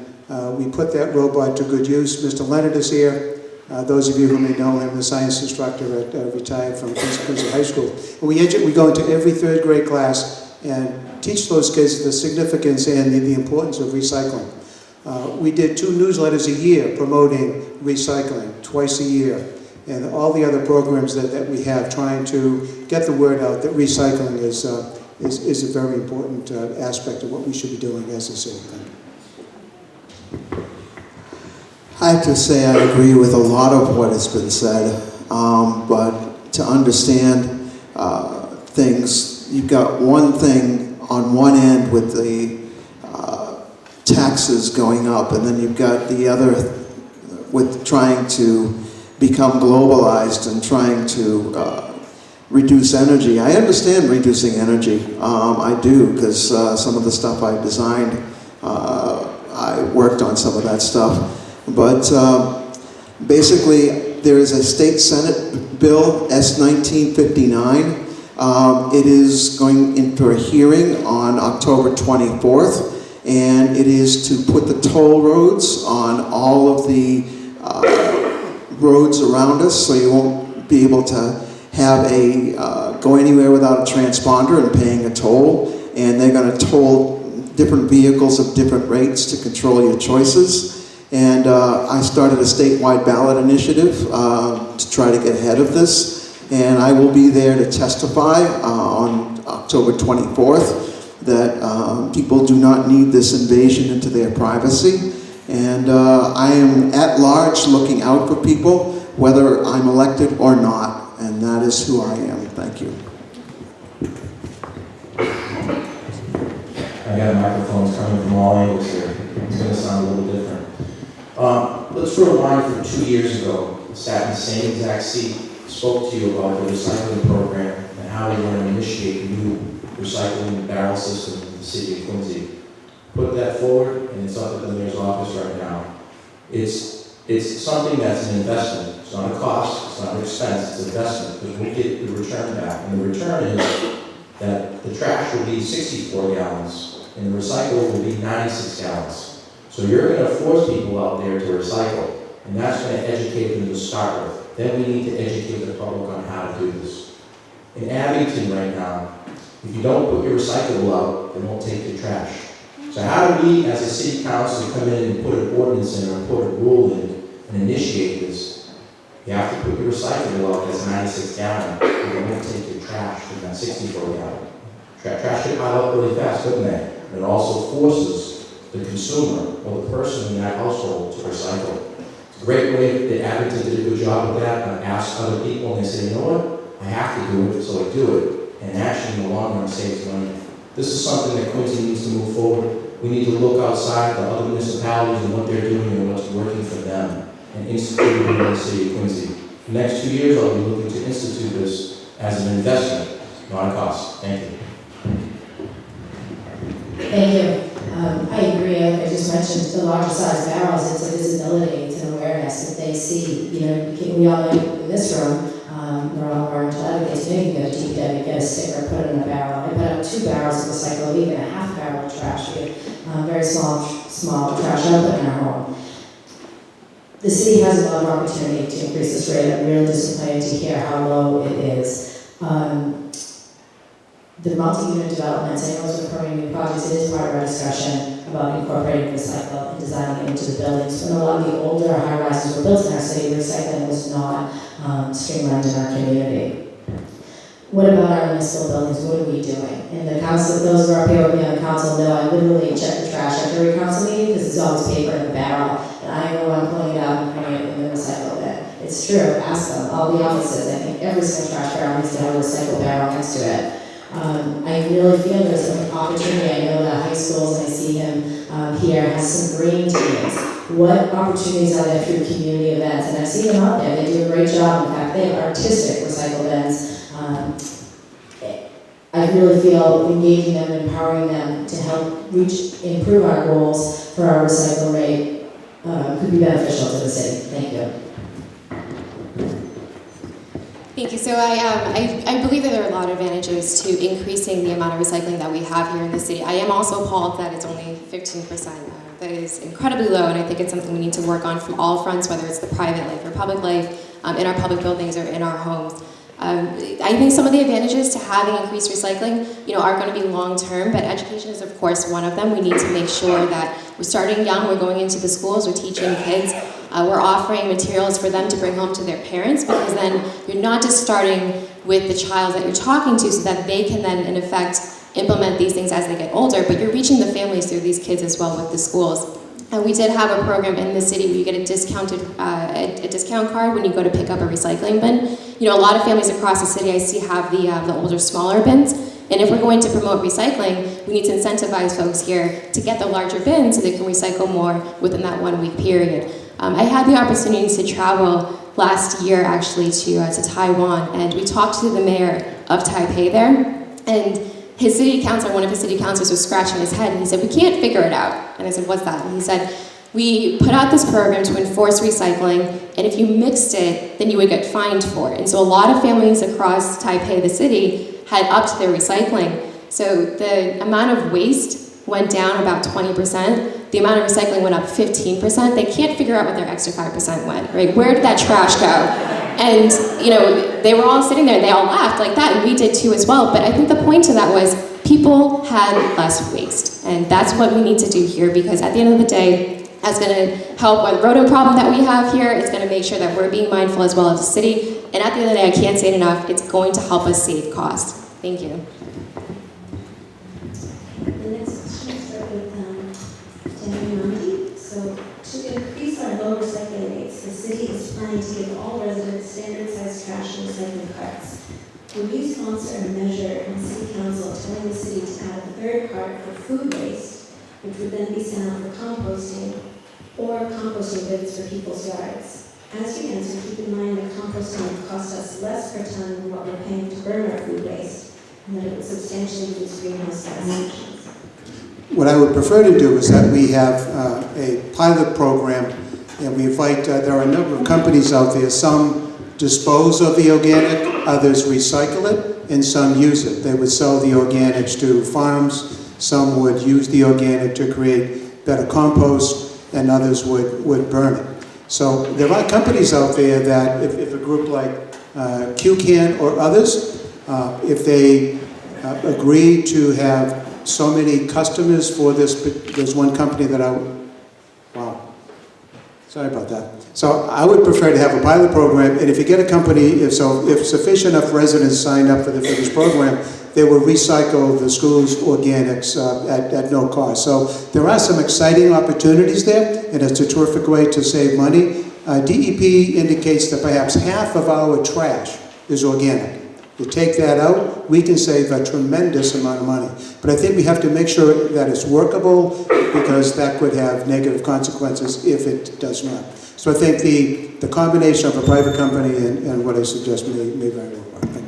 we put that robot to good use. Mr. Leonard is here. Those of you who may know him, the science instructor retired from Quincy High School. And we go into every third grade class and teach those kids the significance and the importance of recycling. We did 2 newsletters a year promoting recycling, twice a year, and all the other programs that we have trying to get the word out that recycling is a very important aspect of what we should be doing as a city. I have to say I agree with a lot of what has been said, but to understand things, you've got one thing on one end with the taxes going up, and then you've got the other with trying to become globalized and trying to reduce energy. I understand reducing energy. I do, because some of the stuff I designed, I worked on some of that stuff. But basically, there is a state Senate bill, S-1959. It is going into a hearing on October 24th, and it is to put the toll roads on all of the roads around us, so you won't be able to have go anywhere without a transponder and paying a toll. And they're going to toll different vehicles at different rates to control your choices. And I started a statewide ballot initiative to try to get ahead of this. And I will be there to testify on October 24th that people do not need this invasion into their privacy. And I am at large looking out for people, whether I'm elected or not. And that is who I am. Thank you. I got microphones coming from all angles here. It's going to sound a little different. Let's rewind from 2 years ago. I sat in the same exact seat, spoke to you about the recycling program and how we want to initiate a new recycling barrel system in the city of Quincy. Put that forward, and it's up at the mayor's office right now. It's something that's an investment. It's not a cost, it's not an expense, it's an investment, because we'll get the return back. And the return is that the trash will be 64 gallons, and the recycle will be 96 gallons. So you're going to force people out there to recycle, and that's going to educate them to start with. Then we need to educate the public on how to do this. In Abington right now, if you don't put your recyclable out, they won't take your trash. So how do we, as a city council, come in and put an ordinance in or put a rule in and initiate this? You have to put your recyclable out that's 96 gallon. They won't take your trash from that 64 gallon. Trash should pile up really fast, couldn't they? And it also forces the consumer or the person in that household to recycle. It's a great way that Abington did a good job with that. I asked other people and they say, you know what? I have to do it, so I do it. And actually, in the long run, saves money. This is something that Quincy needs to move forward. We need to look outside the other municipalities and what they're doing and what's working for them and institute it in the city of Quincy. The next 2 years, I'll be looking to institute this as an investment, not a cost. Thank you. Thank you. I agree. I just mentioned the larger size barrels. It's a visibility, it's an awareness that they see. You know, we all know in this room, we're all environmental advocates. You can go to DPW, get a sticker, put it in a barrel. I put out 2 barrels of recycle, even a half barrel of trash. We have very small trash output in our home. The city has a lot of opportunity to increase this rate. I'm really disappointed to hear how low it is. The multi-unit developments, I know it's referring new projects, it is part of our discussion about incorporating recycle and designing it into the buildings. When a lot of the older high-rises were built in our city, recycling was not streamlined in our community. What about our municipal buildings? What are we doing? And the council, those who are up here with me on the council know I literally check the trash after every council meeting because there's always paper in the barrel. And I know I'm pulling it out and putting it in the recycle bin. It's true, ask them. All the offices, I think every single trash barrel needs to have a recycle barrel next to it. I really feel there's an opportunity. I know that high schools, and I see him here, has some green teams. What opportunities are there through community events? And I've seen them out there. They do a great job. In fact, they have artistic recycle bins. I really feel engaging them, empowering them to help improve our goals for our recycle rate could be beneficial to the city. Thank you. Thank you. So I believe that there are a lot of advantages to increasing the amount of recycling that we have here in the city. I am also appalled that it's only 15%. That is incredibly low, and I think it's something we need to work on from all fronts, whether it's the private life or public life, in our public buildings or in our homes. I think some of the advantages to having increased recycling, are going to be long-term, but education is, of course, one of them. We need to make sure that we're starting young, we're going into the schools, we're teaching kids, we're offering materials for them to bring home to their parents, because then you're not just starting with the child that you're talking to so that they can then, in effect, implement these things as they get older, but you're reaching the families through these kids as well with the schools. And we did have a program in the city where you get a discount card when you go to pick up a recycling bin. A lot of families across the city I see have the older, smaller bins. And if we're going to promote recycling, we need to incentivize folks here to get the larger bins so they can recycle more within that 1 week period. I had the opportunity to travel last year actually to Taiwan, and we talked to the mayor of Taipei there, and his city councilor, one of his city councilors was scratching his head, and he said, "We can't figure it out." And I said, "What's that?" And he said, "We put out this program to enforce recycling, and if you mixed it, then you would get fined for it." And so a lot of families across Taipei, the city, had upped their recycling. So the amount of waste went down about 20%. The amount of recycling went up 15%. They can't figure out what their extra 5% went, right? Where did that trash go? And, you know, they were all sitting there, they all laughed like that, and we did too as well. But I think the point to that was people had less waste. And that's what we need to do here, because at the end of the day, that's going to help with the rodent problem that we have here. It's going to make sure that we're being mindful as well as a city. And at the end of the day, I can't say it enough, it's going to help us save costs. Thank you. The next question will start with Daniel Monty. So, to increase our low recycling rates, the city is planning to give all residents standard-sized trash and recycling carts. Will you sponsor a measure in City Council telling the city to add a third cart for food waste, which would then be sent out for composting, or composting bins for people's yards? As you answer, keep in mind that composting would cost us less per ton than what we're paying to burn our food waste, and that it would substantially reduce greenhouse gas emissions. What I would prefer to do is that we have a pilot program, and we invite, there are a number of companies out there, some dispose of the organic, others recycle it, and some use it. They would sell the organics to farms, some would use the organic to create better compost, and others would burn it. So there are companies out there that, if a group like QCAN or others, if they agree to have so many customers for this, there's one company that wow, sorry about that. So I would prefer to have a pilot program, and if you get a company, if sufficient enough residents sign up for this program, they will recycle the school's organics at no cost. So there are some exciting opportunities there, and it's a terrific way to save money. DEP indicates that perhaps half of our trash is organic. You take that out, we can save a tremendous amount of money. But I think we have to make sure that it's workable, because that could have negative consequences if it does not. So I think the combination of a private company and what I suggest may very well work.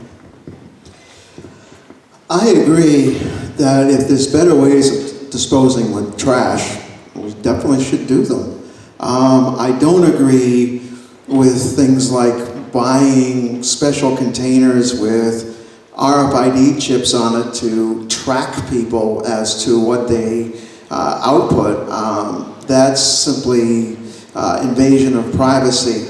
I agree that if there's better ways of disposing with trash, we definitely should do them. I don't agree with things like buying special containers with RFID chips on it to track people as to what they output. That's simply invasion of privacy.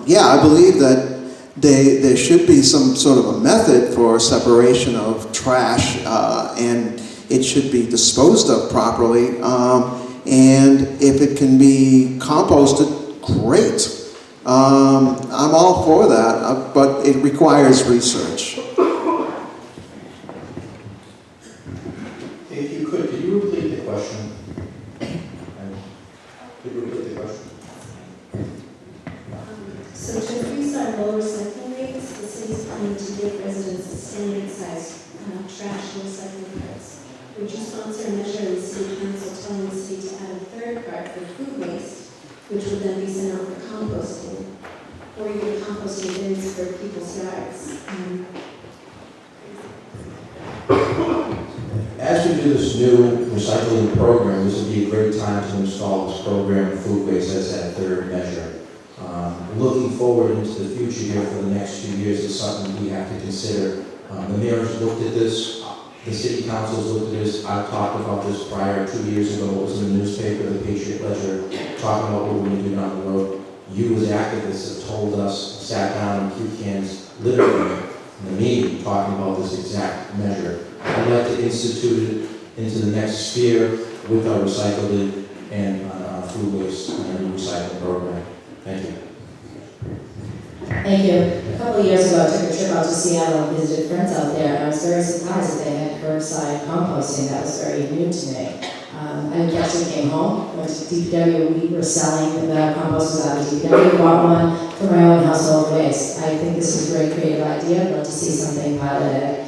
Yeah, I believe that there should be some sort of a method for separation of trash, and it should be disposed of properly. And if it can be composted, great. I'm all for that, but it requires research. If you could you repeat the question? Could you repeat the question? So to increase our low recycling rates, the city is planning to give residents a standard-sized trash and recycling carts. Would you sponsor a measure in the city council telling the city to add a third cart for food waste, which would then be sent out for composting, or even composting bins for people's yards? As we do this new recycling program, this would be a great time to install this program of food waste as that third measure. Looking forward into the future here for the next few years is something we have to consider. The mayor's looked at this, the city council's looked at this. I've talked about this prior 2 years ago. It was in the newspaper, the Patriot Ledger, talking about what we're going to do down the road. You as activists have told us, sat down in QCAN's living room in the meeting talking about this exact measure. I'd like to institute it into the next sphere with our recycling and food waste and recycling program. Thank you. Thank you. A couple of years ago, I took a trip out to Seattle and visited friends out there, and I was very surprised that they had curbside composting. That was very new to me. I actually came home, went to DPW, we were selling the composters out of DPW, bought one for my own household waste. I think this is a very creative idea. I'd love to see something piloted.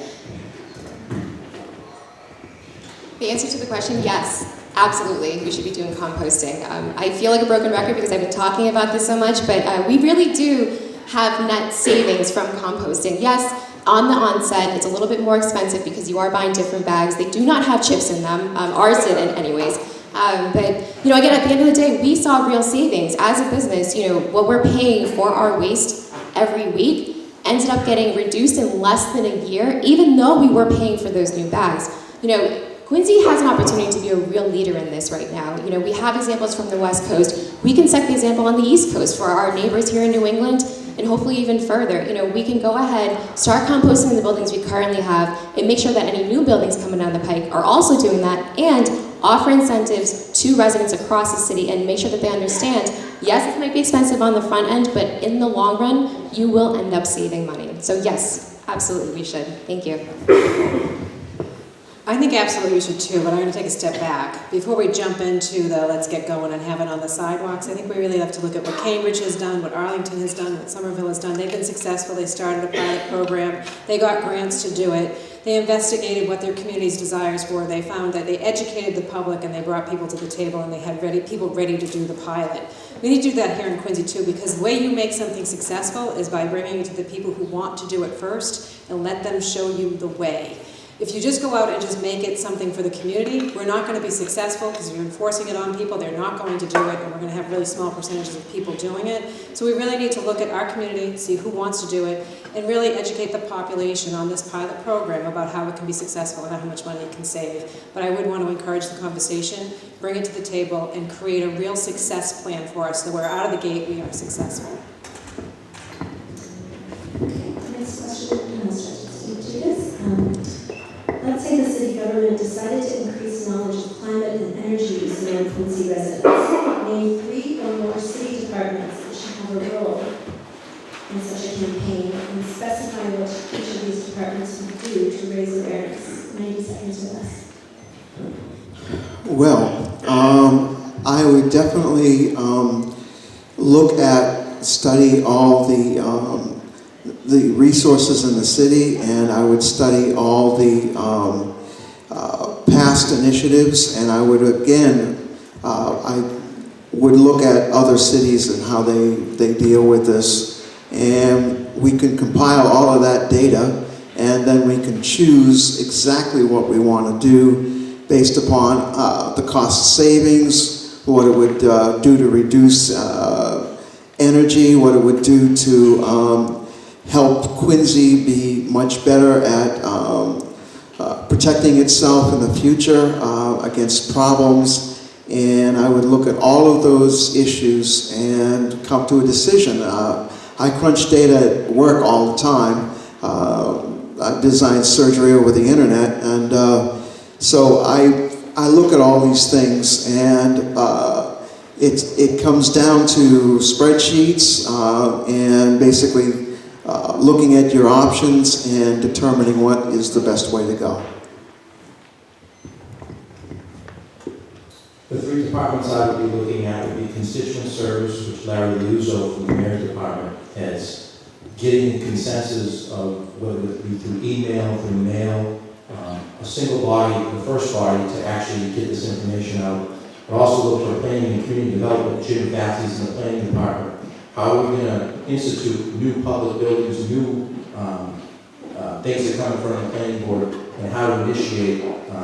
The answer to the question, yes, absolutely, we should be doing composting. I feel like a broken record because I've been talking about this so much, but we really do have net savings from composting. Yes, on the onset, it's a little bit more expensive because you are buying different bags. They do not have chips in them. Ours didn't anyways. But, you know, again, at the end of the day, we saw real savings. As a business, you know, what we're paying for our waste every week ended up getting reduced in less than a year, even though we were paying for those new bags. You know, Quincy has an opportunity to be a real leader in this right now. You know, we have examples from the West Coast. We can set the example on the East Coast for our neighbors here in New England, and hopefully even further. You know, we can go ahead, start composting in the buildings we currently have, and make sure that any new buildings coming down the pike are also doing that, and offer incentives to residents across the city and make sure that they understand, yes, it might be expensive on the front end, but in the long run, you will end up saving money. So yes, absolutely we should. Thank you. I think absolutely we should too, but I'm going to take a step back. Before we jump into the let's get going and have it on the sidewalks, I think we really have to look at what Cambridge has done, what Arlington has done, what Somerville has done. They've been successful. They started a pilot program. They got grants to do it. They investigated what their community's desires were. They found that they educated the public and they brought people to the table and they had people ready to do the pilot. We need to do that here in Quincy too, because the way you make something successful is by bringing it to the people who want to do it first and let them show you the way. If you just go out and just make it something for the community, we're not going to be successful because if you're enforcing it on people, they're not going to do it, and we're going to have really small percentages of people doing it. So we really need to look at our community, see who wants to do it, and really educate the population on this pilot program about how it can be successful and how much money it can save. But I would want to encourage the conversation, bring it to the table, and create a real success plan for us so we're out of the gate, we are successful. Okay, next question, I'll start to do this. Let's say the city government decided to increase knowledge of climate and energy use among Quincy residents. Name 3 or more city departments that should have a role in such a campaign and specify what each of these departments would do to raise awareness. 90 seconds or less. Well, I would definitely study all the resources in the city, and I would study all the past initiatives, and I would I would look at other cities and how they deal with this, and we can compile all of that data, and then we can choose exactly what we want to do based upon the cost savings, what it would do to reduce energy, what it would do to help Quincy be much better at protecting itself in the future against problems, and I would look at all of those issues and come to a decision. I crunch data at work all the time. I design surgery over the internet, and so I look at all these things, and it comes down to spreadsheets and basically looking at your options and determining what is the best way to go. The 3 departments I would be looking at would be constituent service, which Larry Luzo from the Mayor's Department heads, getting consensus of whether it be through email, through mail, a single body, the first body to actually get this information out. But also look for planning and community development. Jim Bathy's in the planning department. How are we going to institute new public buildings, new things that come in front of the planning board, and how to initiate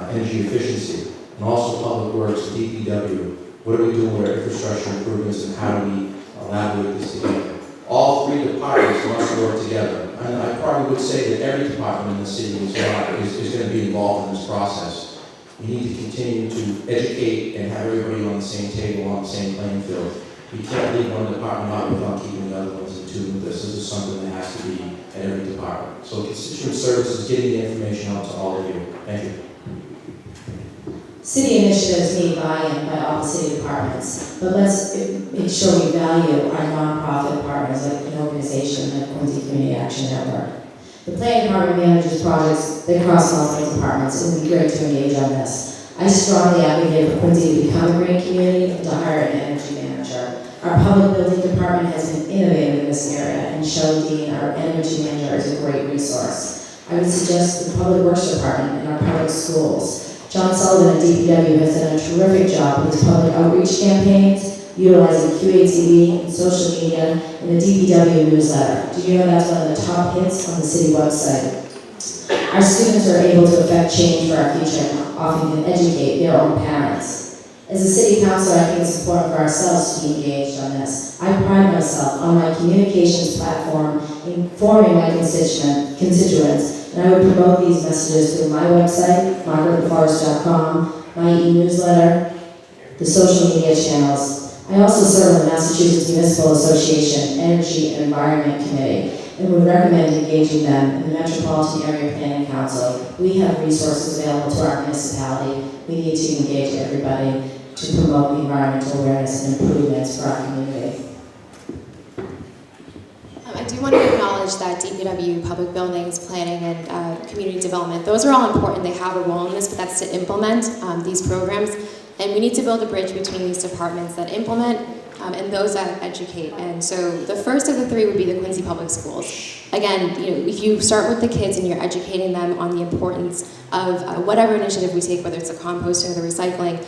energy efficiency, and also public works, DPW. What are we doing with our infrastructure improvements, and how do we elaborate this together? All 3 departments must work together. And I probably would say that every department in the city is going to be involved in this process. We need to continue to educate and have everybody on the same table, on the same playing field. We can't leave one department out without keeping the other ones in tune with this. This is something that has to be at every department. So constituent services, getting the information out to all of you. Thank you. City initiatives need buy-in by all the city departments, but let's make sure we value our nonprofit partners like an organization like Quincy Community Action Network. The planning department manages projects that cross multiple departments. It would be great to engage on this. I strongly advocate for Quincy to become a green community and to hire an energy manager. Our public building department has been innovative in this area, and Shelley Dean, our energy manager, is a great resource. I would suggest the public works department and our public schools. John Sullivan at DPW has done a terrific job with his public outreach campaigns, utilizing QATV and social media and the DPW newsletter. Did you know that's one of the top hits on the city website? Our students are able to affect change for our future and often can educate their own parents. As a city councilor, I think it's important for ourselves to be engaged on this. I pride myself on my communications platform informing my constituents, and I would promote these messages through my website, margarettheforest.com, my e-newsletter, the social media channels. I also serve on the Massachusetts Municipal Association Energy and Environment Committee, and would recommend engaging them in the Metropolitan Area Planning Council. We have resources available to our municipality. We need to engage everybody to promote the environmental awareness and improvements for our community. I do want to acknowledge that DPW, public buildings, planning, and community development, those are all important. They have a role in this, but that's to implement these programs. And we need to build a bridge between these departments that implement and those that educate. And so the first of the three would be the Quincy Public Schools. Again, if you start with the kids and you're educating them on the importance of whatever initiative we take, whether it's the composting or the recycling,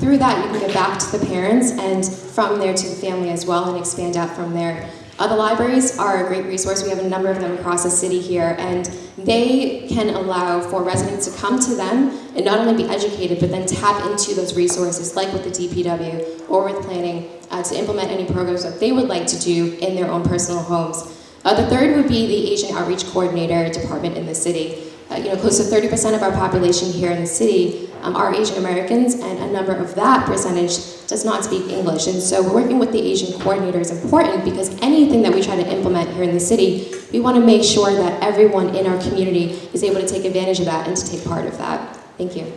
through that you can get back to the parents and from there to the family as well and expand out from there. The libraries are a great resource. We have a number of them across the city here, and they can allow for residents to come to them and not only be educated, but then tap into those resources, like with the DPW or with planning, to implement any programs that they would like to do in their own personal homes. The third would be the Asian Outreach Coordinator department in the city. Close to 30% of our population here in the city are Asian Americans, and a number of that percentage does not speak English. And so working with the Asian coordinator is important because anything that we try to implement here in the city, we want to make sure that everyone in our community is able to take advantage of that and to take part of that. Thank you.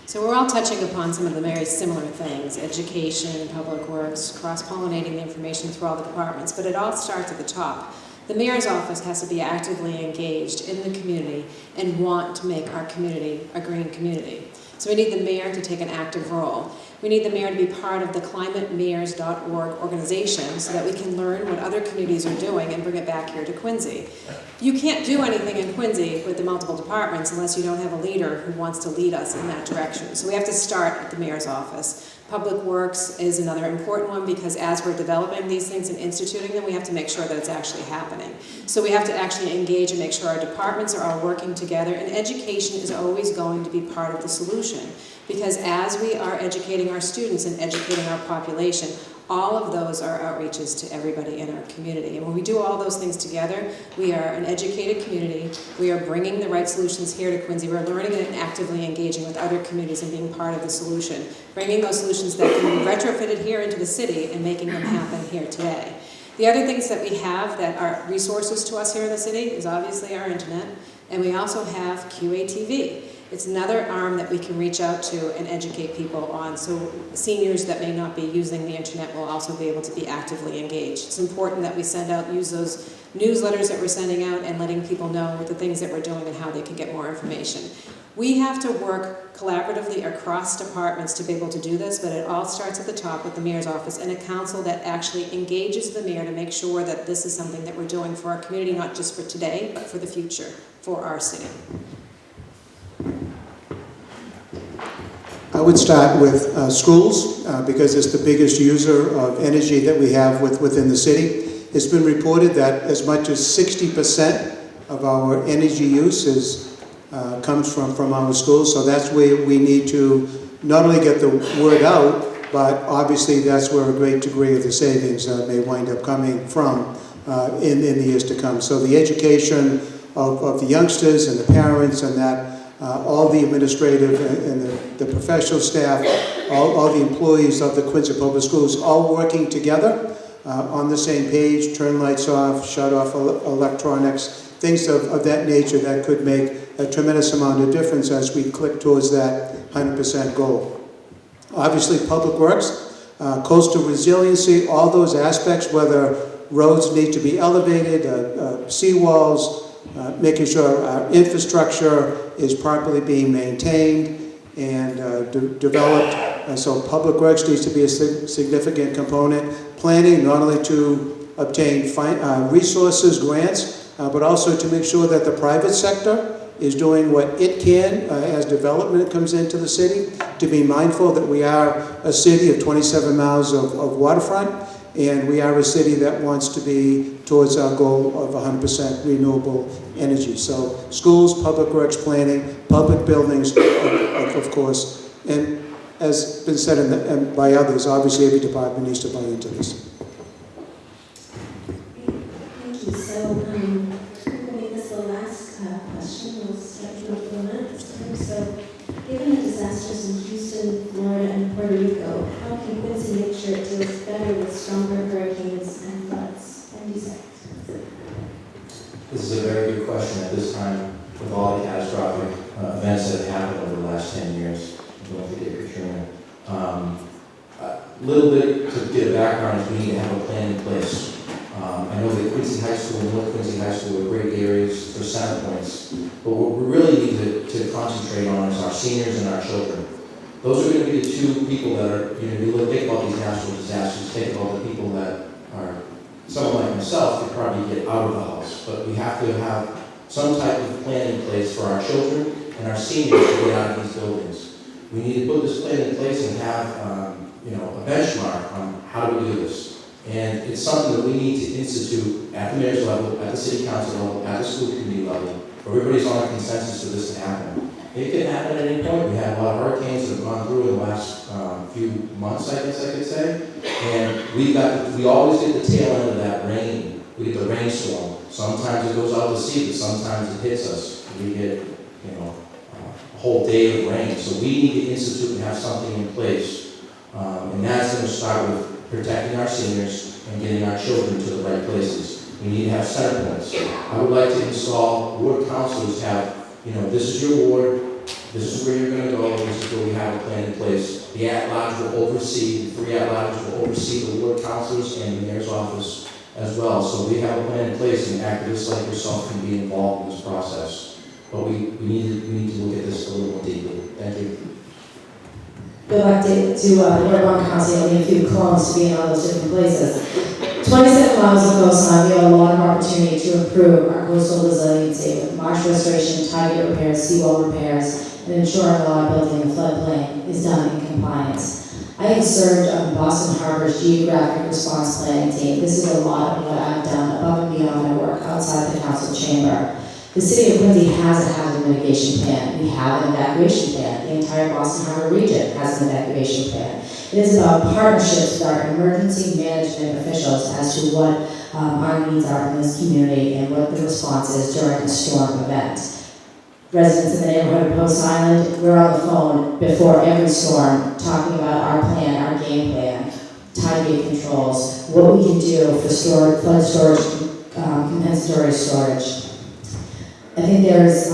So we're all touching upon some of the very similar things: education, public works, cross-pollinating the information through all the departments, but it all starts at the top. The mayor's office has to be actively engaged in the community and want to make our community a green community. So we need the mayor to take an active role. We need the mayor to be part of the climatemayors.org organization so that we can learn what other communities are doing and bring it back here to Quincy. You can't do anything in Quincy with the multiple departments unless you don't have a leader who wants to lead us in that direction. So we have to start at the mayor's office. Public Works is another important one because as we're developing these things and instituting them, we have to make sure that it's actually happening. So we have to actually engage and make sure our departments are all working together, and education is always going to be part of the solution because as we are educating our students and educating our population, all of those are outreaches to everybody in our community. And when we do all those things together, we are an educated community. We are bringing the right solutions here to Quincy. We're learning and actively engaging with other communities and being part of the solution. Bringing those solutions that can be retrofitted here into the city and making them happen here today. The other things that we have that are resources to us here in the city is obviously our internet, and we also have QATV. It's another arm that we can reach out to and educate people on, so seniors that may not be using the internet will also be able to be actively engaged. It's important that we use those newsletters that we're sending out and letting people know the things that we're doing and how they can get more information. We have to work collaboratively across departments to be able to do this, but it all starts at the top with the mayor's office and a council that actually engages the mayor to make sure that this is something that we're doing for our community, not just for today, but for the future, for our city. I would start with schools because it's the biggest user of energy that we have within the city. It's been reported that as much as 60% of our energy use comes from our schools, so that's where we need to not only get the word out, but obviously that's where a great degree of the savings may wind up coming from in the years to come. So the education of the youngsters and the parents and that all the administrative and the professional staff, all the employees of the Quincy Public Schools, all working together on the same page, turn lights off, shut off electronics, things of that nature that could make a tremendous amount of difference as we click towards that 100% goal. Obviously, public works, coastal resiliency, all those aspects, whether roads need to be elevated, seawalls, making sure our infrastructure is properly being maintained and developed. So public works needs to be a significant component. Planning, not only to obtain resources, grants, but also to make sure that the private sector is doing what it can as development comes into the city, to be mindful that we are a city of 27 miles of waterfront, and we are a city that wants to be towards our goal of 100% renewable energy. So schools, public works planning, public buildings, of course, and as been said and by others, obviously every department needs to buy into this. Thank you. So, I'm going to make this the last question. We'll start you with Luna this time. So, given the disasters in Houston, Florida, and Puerto Rico, how can Quincy make sure it deals better with stronger hurricanes and floods? And these This is a very good question at this time with all the catastrophic events that have happened over the last 10 years. Don't forget Katrina. A little bit to get a background is we need to have a plan in place. I know that Quincy High School and North Quincy High School are great areas for center points, but what we really need to concentrate on is our seniors and our children. Those are going to be the two people that are, you think about these natural disasters, think about the people that are, someone like myself could probably get out of the house, but we have to have some type of plan in place for our children and our seniors to get out of these buildings. We need to put this plan in place and have, a benchmark on how do we do this. And it's something that we need to institute at the mayor's level, at the city council level, at the school committee level, where everybody's on a consensus for this to happen. It can happen at any point. We had a lot of hurricanes that have gone through in the last few months, I guess I could say. And we always get the tail end of that rain. We get the rainstorm. Sometimes it goes out to sea, but sometimes it hits us. We get, a whole day of rain. So we need to institute and have something in place. And that's going to start with protecting our seniors and getting our children to the right places. We need to have center points. I would like to install ward councilors have, this is your ward, this is where you're going to go, this is where we have a plan in place. The at-large will oversee, the three at-large will oversee the ward councilors and the mayor's office as well. So we have a plan in place, and activists like yourself can be involved in this process. But we need to look at this a little more deeply. Thank you. Good luck to Ward 1 Council. We have a few clones to be in all those different places. 27 miles of coastline, we have a lot of opportunity to improve our coastal resiliency with marsh restoration, tide gate repairs, seawall repairs, and ensuring reliability in the floodplain is done in compliance. I have served on Boston Harbor's geographic response planning team. This is a lot of what I've done above and beyond my work outside the council chamber. The city of Quincy has a hazard mitigation plan. We have an evacuation plan. The entire Boston Harbor region has an evacuation plan. It is about partnerships with our emergency management officials as to what our needs are in this community and what the response is during a storm event. Residents in the neighborhood of Post Island, we're on the phone before every storm talking about our plan, our game plan, tide gate controls, what we can do for flood storage, compensatory storage. I think there's,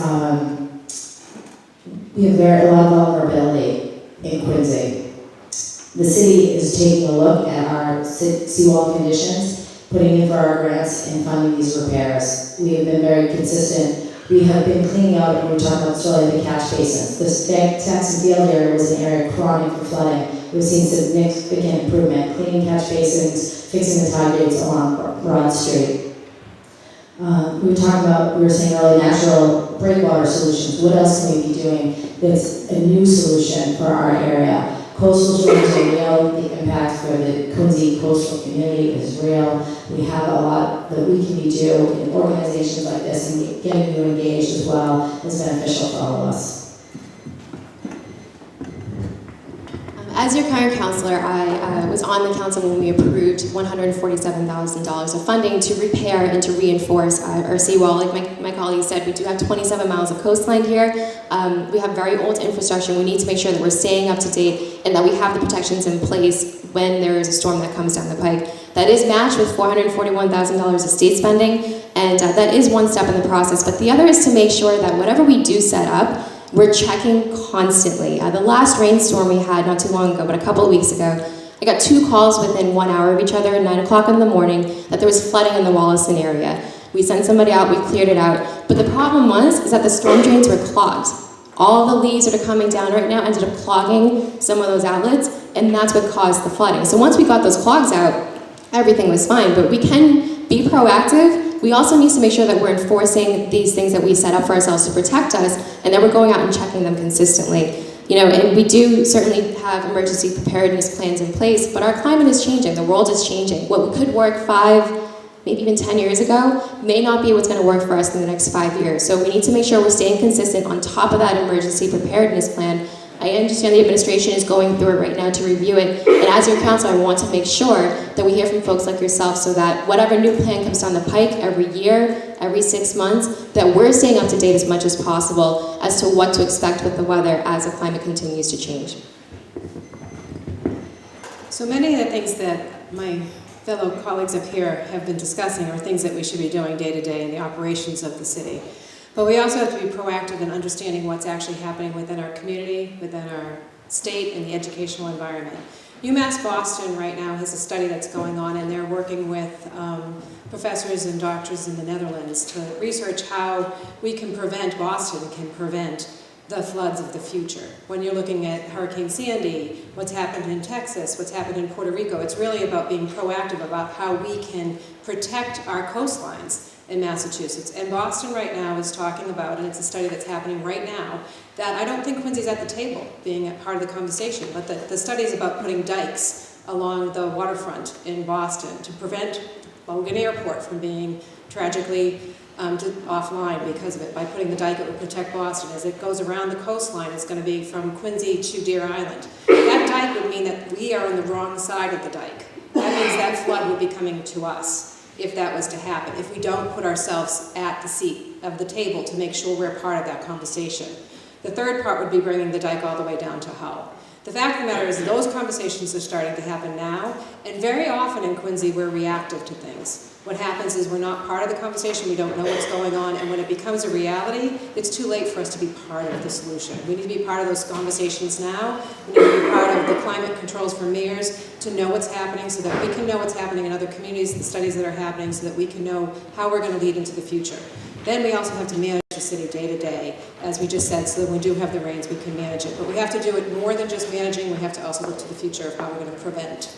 we have a lot of vulnerability in Quincy. The city is taking a look at our seawall conditions, putting in for our grants and funding these repairs. We have been very consistent. We have been cleaning out, and we're talking about the catch basins. The Jackson Field area was an area chronic for flooding. We've seen significant improvement, cleaning catch basins, fixing the tide gates along Broad Street. We were saying earlier, natural breakwater solutions. What else can we be doing that's a new solution for our area? Coastal storms are real. The impact for the Quincy coastal community is real. We have a lot that we can be doing in organizations like this, and getting you engaged as well is beneficial for all of us. As your current councillor, I was on the council when we approved $147,000 of funding to repair and to reinforce our seawall. Like my colleague said, we do have 27 miles of coastline here. We have very old infrastructure. We need to make sure that we're staying up to date and that we have the protections in place when there is a storm that comes down the pike. That is matched with $441,000 of state spending, and that is one step in the process. But the other is to make sure that whatever we do set up, we're checking constantly. The last rainstorm we had not too long ago, but a couple of weeks ago, I got 2 calls within 1 hour of each other at 9 o'clock in the morning that there was flooding in the Wollaston area. We sent somebody out, we cleared it out. But the problem is that the storm drains were clogged. All the leaves that are coming down right now ended up clogging some of those outlets, and that's what caused the flooding. So once we got those clogs out, everything was fine, but we can be proactive we also need to make sure that we're enforcing these things that we set up for ourselves to protect us, and that we're going out and checking them consistently. You know, and we do certainly have emergency preparedness plans in place, but our climate is changing, the world is changing. What could work 5, maybe even 10 years ago, may not be what's going to work for us in the next 5 years. So we need to make sure we're staying consistent on top of that emergency preparedness plan. I understand the administration is going through it right now to review it, and as your council, I want to make sure that we hear from folks like yourself so that whatever new plan comes down the pike every year, every 6 months, that we're staying up to date as much as possible as to what to expect with the weather as the climate continues to change. So many of the things that my fellow colleagues up here have been discussing are things that we should be doing day to day in the operations of the city. But we also have to be proactive in understanding what's actually happening within our community, within our state, and the educational environment. UMass Boston right now has a study that's going on, and they're working with professors and doctors in the Netherlands to research how we can prevent, Boston can prevent the floods of the future. When you're looking at Hurricane Sandy, what's happened in Texas, what's happened in Puerto Rico, it's really about being proactive about how we can protect our coastlines in Massachusetts. And Boston right now is talking about, and it's a study that's happening right now, that I don't think Quincy's at the table being a part of the conversation, but the study is about putting dikes along the waterfront in Boston to prevent Logan Airport from being tragically offline because of it. By putting the dike, it would protect Boston. As it goes around the coastline, it's going to be from Quincy to Deer Island. That dike would mean that we are on the wrong side of the dike. That means that flood would be coming to us if that was to happen, if we don't put ourselves at the seat of the table to make sure we're part of that conversation. The third part would be bringing the dike all the way down to Hull. The fact of the matter is those conversations are starting to happen now, and very often in Quincy we're reactive to things. What happens is we're not part of the conversation, we don't know what's going on, and when it becomes a reality, it's too late for us to be part of the solution. We need to be part of those conversations now. We need to be part of the climate controls for mayors to know what's happening so that we can know what's happening in other communities, the studies that are happening, so that we can know how we're going to lead into the future. Then we also have to manage the city day to day, as we just said, so that when we do have the rains, we can manage it. But we have to do it more than just managing, we have to also look to the future of how we're going to prevent.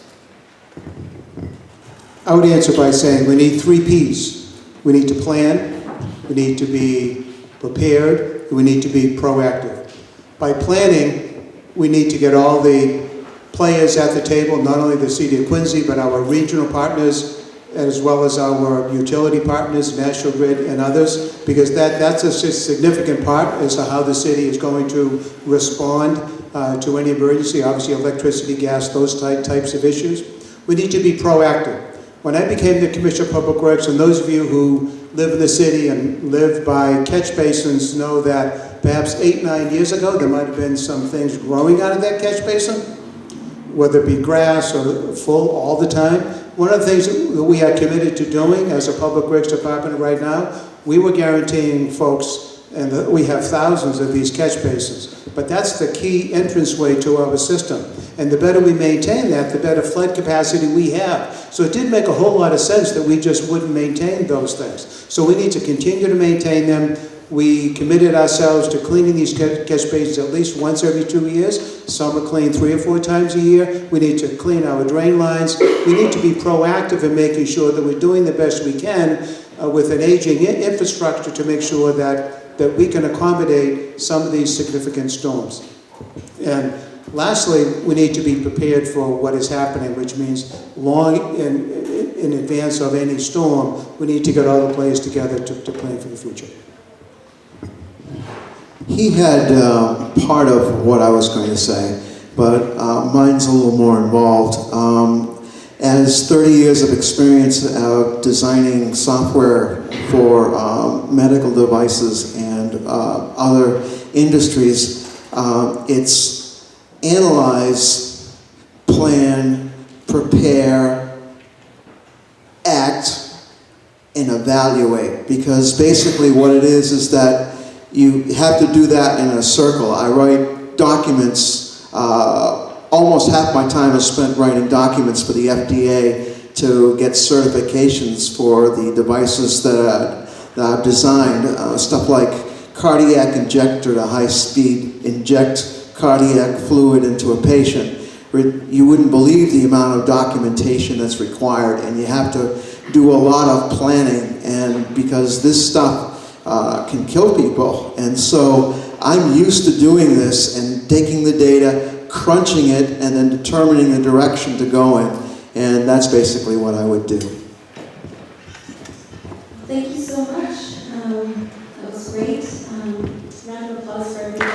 I would answer by saying we need 3 Ps. We need to plan, we need to be prepared, and we need to be proactive. By planning, we need to get all the players at the table, not only the City of Quincy, but our regional partners, as well as our utility partners, National Grid, and others, because that's a significant part as to how the city is going to respond to any emergency, obviously electricity, gas, those types of issues. We need to be proactive. When I became the Commissioner of Public Works, and those of you who live in the city and live by catch basins know that perhaps 8-9 years ago, there might have been some things growing out of that catch basin, whether it be grass or full all the time. One of the things that we are committed to doing as a Public Works Department right now, we were guaranteeing folks, and we have thousands of these catch basins, but that's the key entranceway to our system. And the better we maintain that, the better flood capacity we have. So it did make a whole lot of sense that we just wouldn't maintain those things. So we need to continue to maintain them. We committed ourselves to cleaning these catch basins at least once every 2 years. Some are cleaned 3 or 4 times a year. We need to clean our drain lines. We need to be proactive in making sure that we're doing the best we can with an aging infrastructure to make sure that we can accommodate some of these significant storms. And lastly, we need to be prepared for what is happening, which means long in advance of any storm, we need to get all the players together to plan for the future. He had part of what I was going to say, but mine's a little more involved. As 30 years of experience designing software for medical devices and other industries, it's analyze, plan, prepare, act, and evaluate. Because basically what it is that you have to do that in a circle. I write documents, almost half my time is spent writing documents for the FDA to get certifications for the devices that I've designed. Stuff like cardiac injector to high speed inject cardiac fluid into a patient. you wouldn't believe the amount of documentation that's required, and you have to do a lot of planning, and because this stuff can kill people. And so I'm used to doing this and taking the data, crunching it, and then determining the direction to go in. And that's basically what I would do. Thank you so much. That was great. Round of applause for everybody.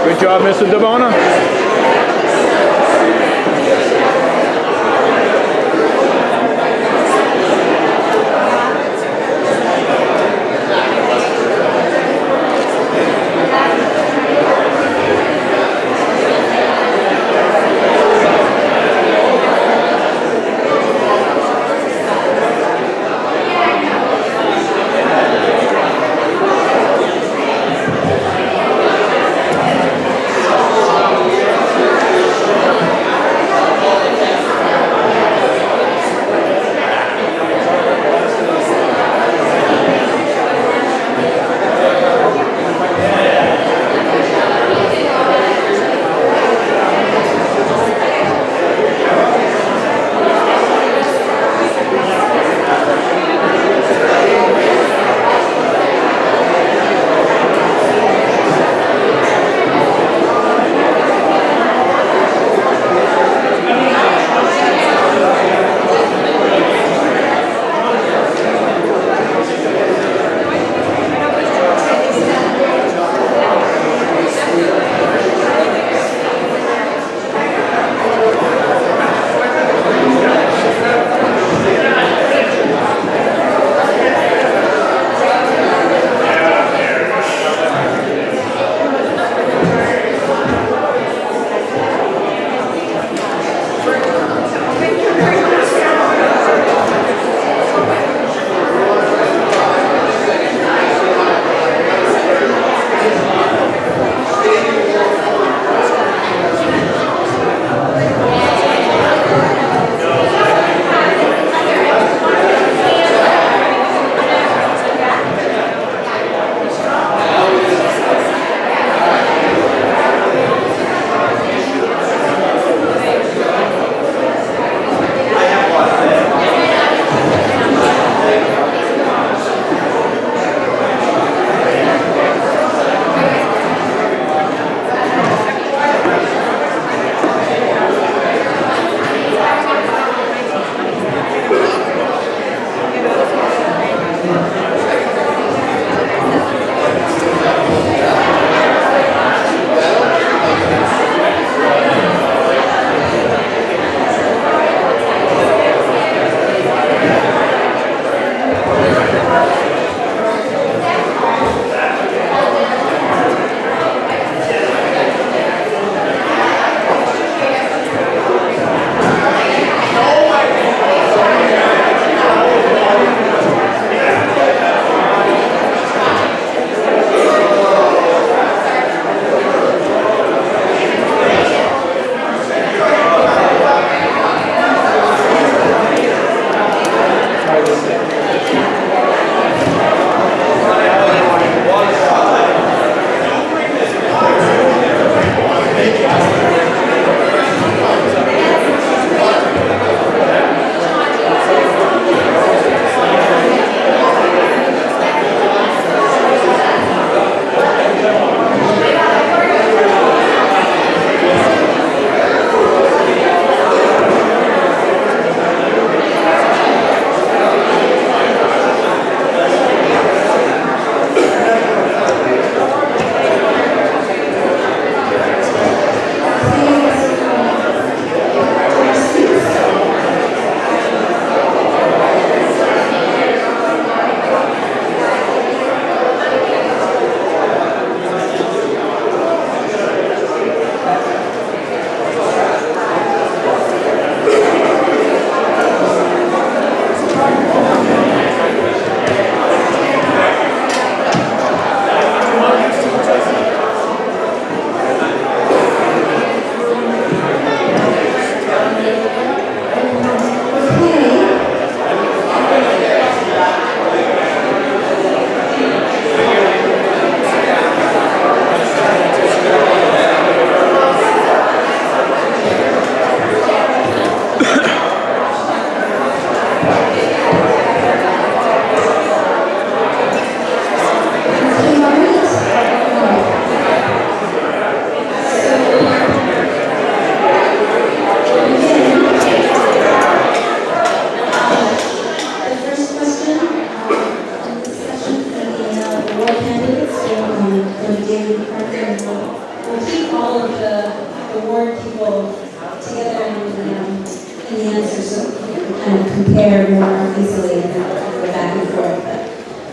Good job, Mr. DeBona.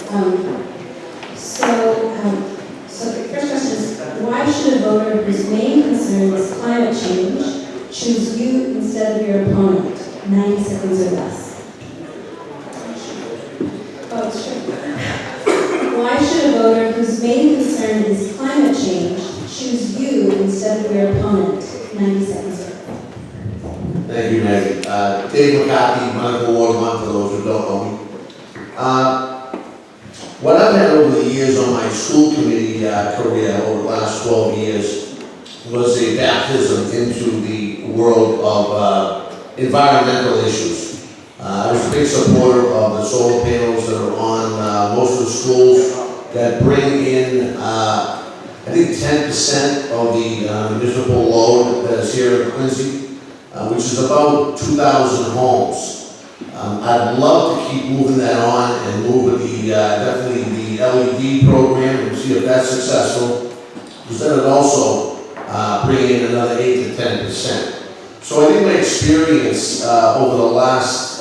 So the first question is, why should a voter whose main concern is climate change choose you instead of your opponent? 90 seconds or less. Oh, it's true. Why should a voter whose main concern is climate change choose you instead of your opponent? 90 seconds or less. Thank you, Maggie. Dave McCarthy, Medical Ward 1, for those who don't know me. What I've had over the years on my school committee career over the last 12 years was a baptism into the world of environmental issues. I was a big supporter of the solar panels that are on most of the schools that bring in, I think, 10% of the municipal load that is here in Quincy, which is about 2,000 homes. I'd love to keep moving that on and move with the, definitely the LED program and see if that's successful, because that would also bring in another 8 to 10%. So I think my experience over the last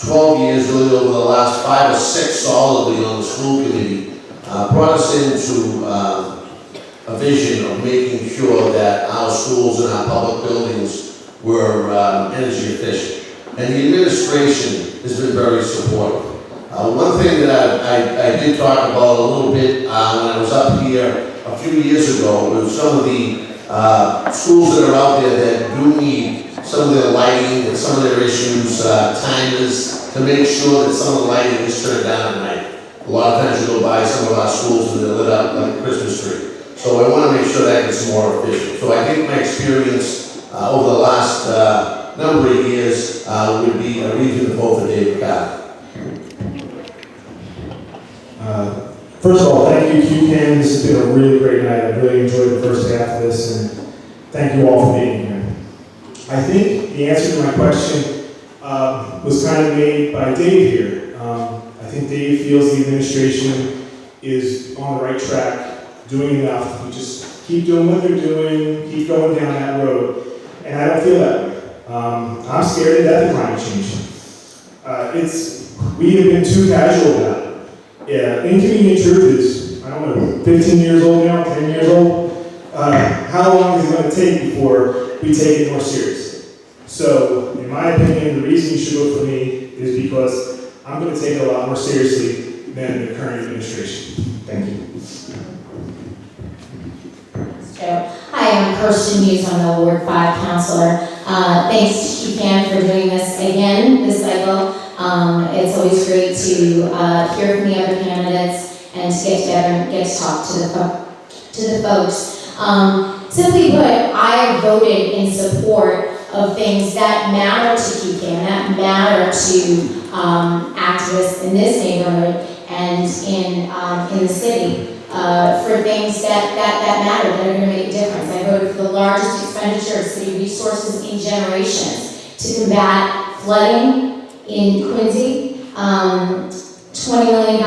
12 years, really over the last 5 or 6 solidly on the school committee, brought us into a vision of making sure that our schools and our public buildings were energy efficient. And the administration has been very supportive. One thing that I did talk about a little bit when I was up here a few years ago was some of the schools that are out there that do need some of their lighting and some of their issues, timers, to make sure that some of the lighting is turned down at night. A lot of times you go by some of our schools and they're lit up like a Christmas tree. So I want to make sure that gets more efficient. So I think my experience over the last number of years would be a reason to vote for David Cobb. First of all, thank you, QCAN. This has been a really great night. I really enjoyed the first half of this, and thank you all for being here. I think the answer to my question was kind of made by Dave here. I think Dave feels the administration is on the right track, doing enough. We just keep doing what they're doing, keep going down that road, and I don't feel that way. I'm scared to death of climate change. We have been too casual about it. Yeah, inconvenient truth is, I don't know, 15 years old now, 10 years old. How long is it going to take before we take it more seriously? So, in my opinion, the reason you should vote for me is because I'm going to take it a lot more seriously than the current administration. Thank you. Hi, I'm Kirsten Hughes. I'm the Ward 5 Councillor. Thanks to QCAN for doing this again this cycle. It's always great to hear from the other candidates and to get together and get to talk to the folks. Simply put, I voted in support of things that matter to QCAN, that matter to activists in this neighborhood and in the city. For things that matter, that are going to make a difference. I voted for the largest expenditure of city resources in generations to combat flooding in Quincy, $20 million,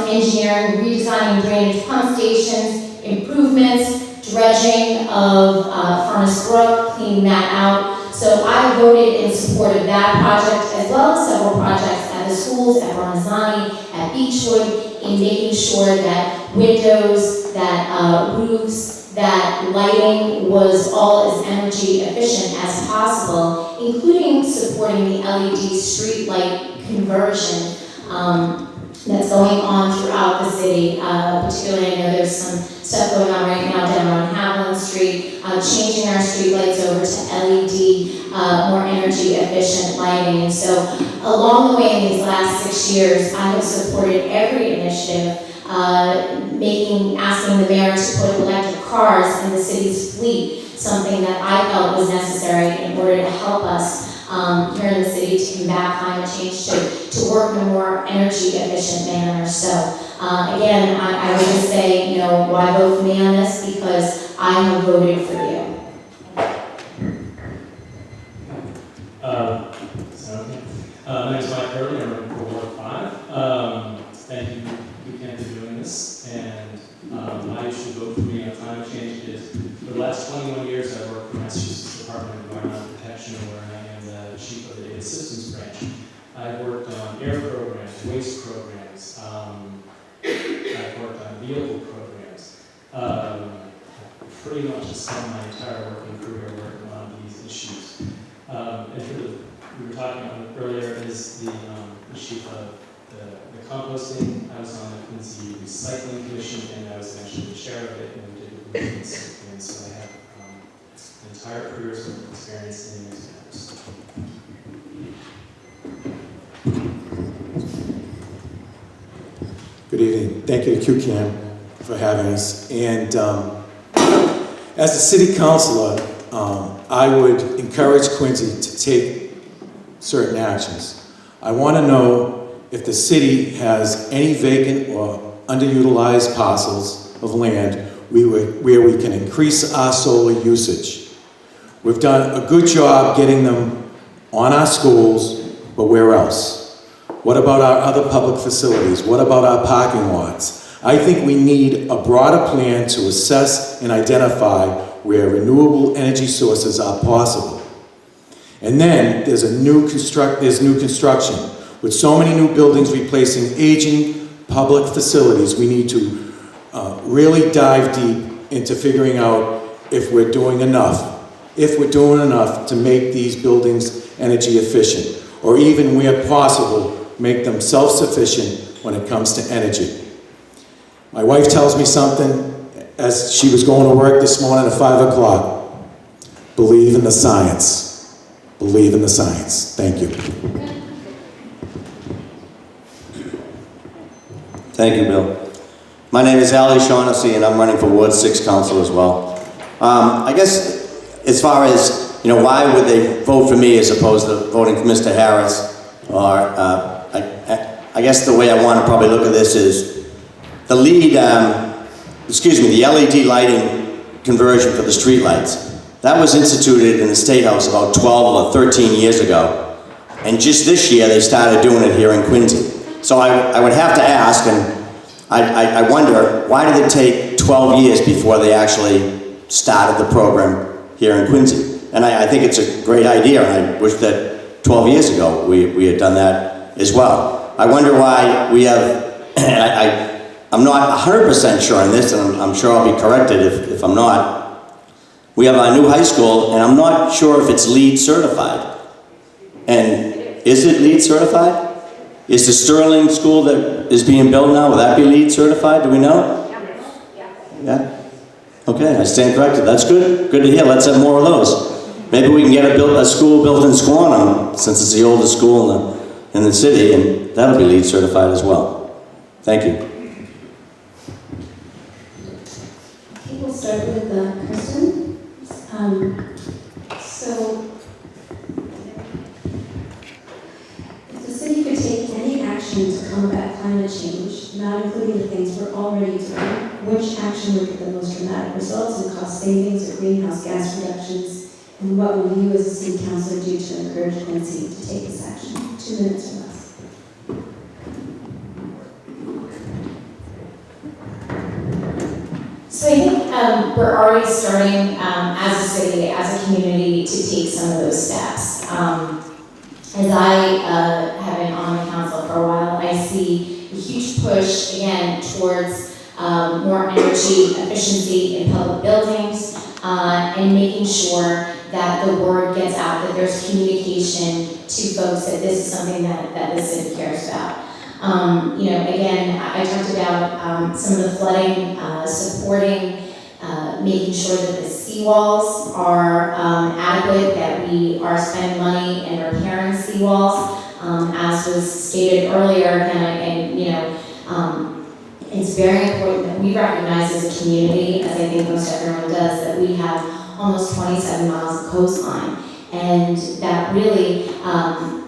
engineering, redesigning drainage pump stations, improvements, dredging of Furnace Brook, cleaning that out. So I voted in support of that project, as well as several projects at the schools, at Barnazani, at Beechwood, in making sure that windows, that roofs, that lighting was all as energy efficient as possible, including supporting the LED street light conversion that's going on throughout the city. Particularly, I know there's some stuff going on right now down on Haviland Street, changing our street lights over to LED, more energy efficient lighting. And so along the way in these last 6 years, I have supported every initiative asking the mayor to put electric cars in the city's fleet, something that I felt was necessary in order to help us here in the city to combat climate change, to work in a more energy efficient manner. So again, I would just say, why vote for me on this? Because I have voted for you. My name is Mike Curley. I'm running for Ward 5. Thank you, QCAN, for doing this. And why you should vote for me on climate change is for the last 21 years I've worked for Massachusetts Department of Environmental Protection, where I am the chief of the data systems branch. I've worked on air programs, waste programs, vehicle programs. Pretty much spent my entire working career working on these issues. And for we were talking about earlier is the issue of the composting. I was on the Quincy Recycling Commission, and I was actually the chair of it, and we did the recycling. And so I have an entire career's worth of experience in these matters. Good evening. Thank you to QCAN for having us. And as a city councilor, I would encourage Quincy to take certain actions. I want to know if the city has any vacant or underutilized parcels of land where we can increase our solar usage. We've done a good job getting them on our schools, but where else? What about our other public facilities? What about our parking lots? I think we need a broader plan to assess and identify where renewable energy sources are possible. And then there's new construction. With so many new buildings replacing aging public facilities, we need to really dive deep into figuring out if we're doing enough to make these buildings energy efficient, or even where possible, make them self-sufficient when it comes to energy. My wife tells me something as she was going to work this morning at 5 o'clock. Believe in the science. Believe in the science. Thank you. Thank you, Bill. My name is Ali Shaughnessy, and I'm running for Ward 6 Council as well. I guess as far as, why would they vote for me as opposed to voting for Mr. Harris? Or I guess the way I want to probably look at this is the the LED lighting conversion for the street lights. That was instituted in the State House about 12 or 13 years ago. And just this year, they started doing it here in Quincy. So I would have to ask, and I wonder, why did it take 12 years before they actually started the program here in Quincy? And I think it's a great idea, and I wish that 12 years ago we had done that as well. I wonder why we have, I'm not 100% sure on this, and I'm sure I'll be corrected if I'm not. We have our new high school, and I'm not sure if it's LEED certified. And is it LEED certified? Is the Sterling School that is being built now, will that be LEED certified? Do we know? Yeah? Okay, I stand corrected. That's good. Good to hear. Let's have more of those. Maybe we can get a school built in Squantum, since it's the oldest school in the city, and that'll be LEED certified as well. Thank you. Okay, we'll start with Kristen. So, if the city could take any action to combat climate change, not including the things we're already doing, which action would get the most dramatic results in cost savings or greenhouse gas reductions, and what will you as a city councilor do to encourage Quincy to take this action? 2 minutes from us. So I think we're already starting as a city, as a community, to take some of those steps. As I have been on the council for a while, I see a huge push, again, towards more energy efficiency in public buildings and making sure that the word gets out, that there's communication to folks that this is something that the city cares about. Again, I talked about some of the flooding, supporting, making sure that the seawalls are adequate, that we are spending money in repairing seawalls, as was stated earlier. It's very important that we recognize as a community, as I think most everyone does, that we have almost 27 miles of coastline, and that really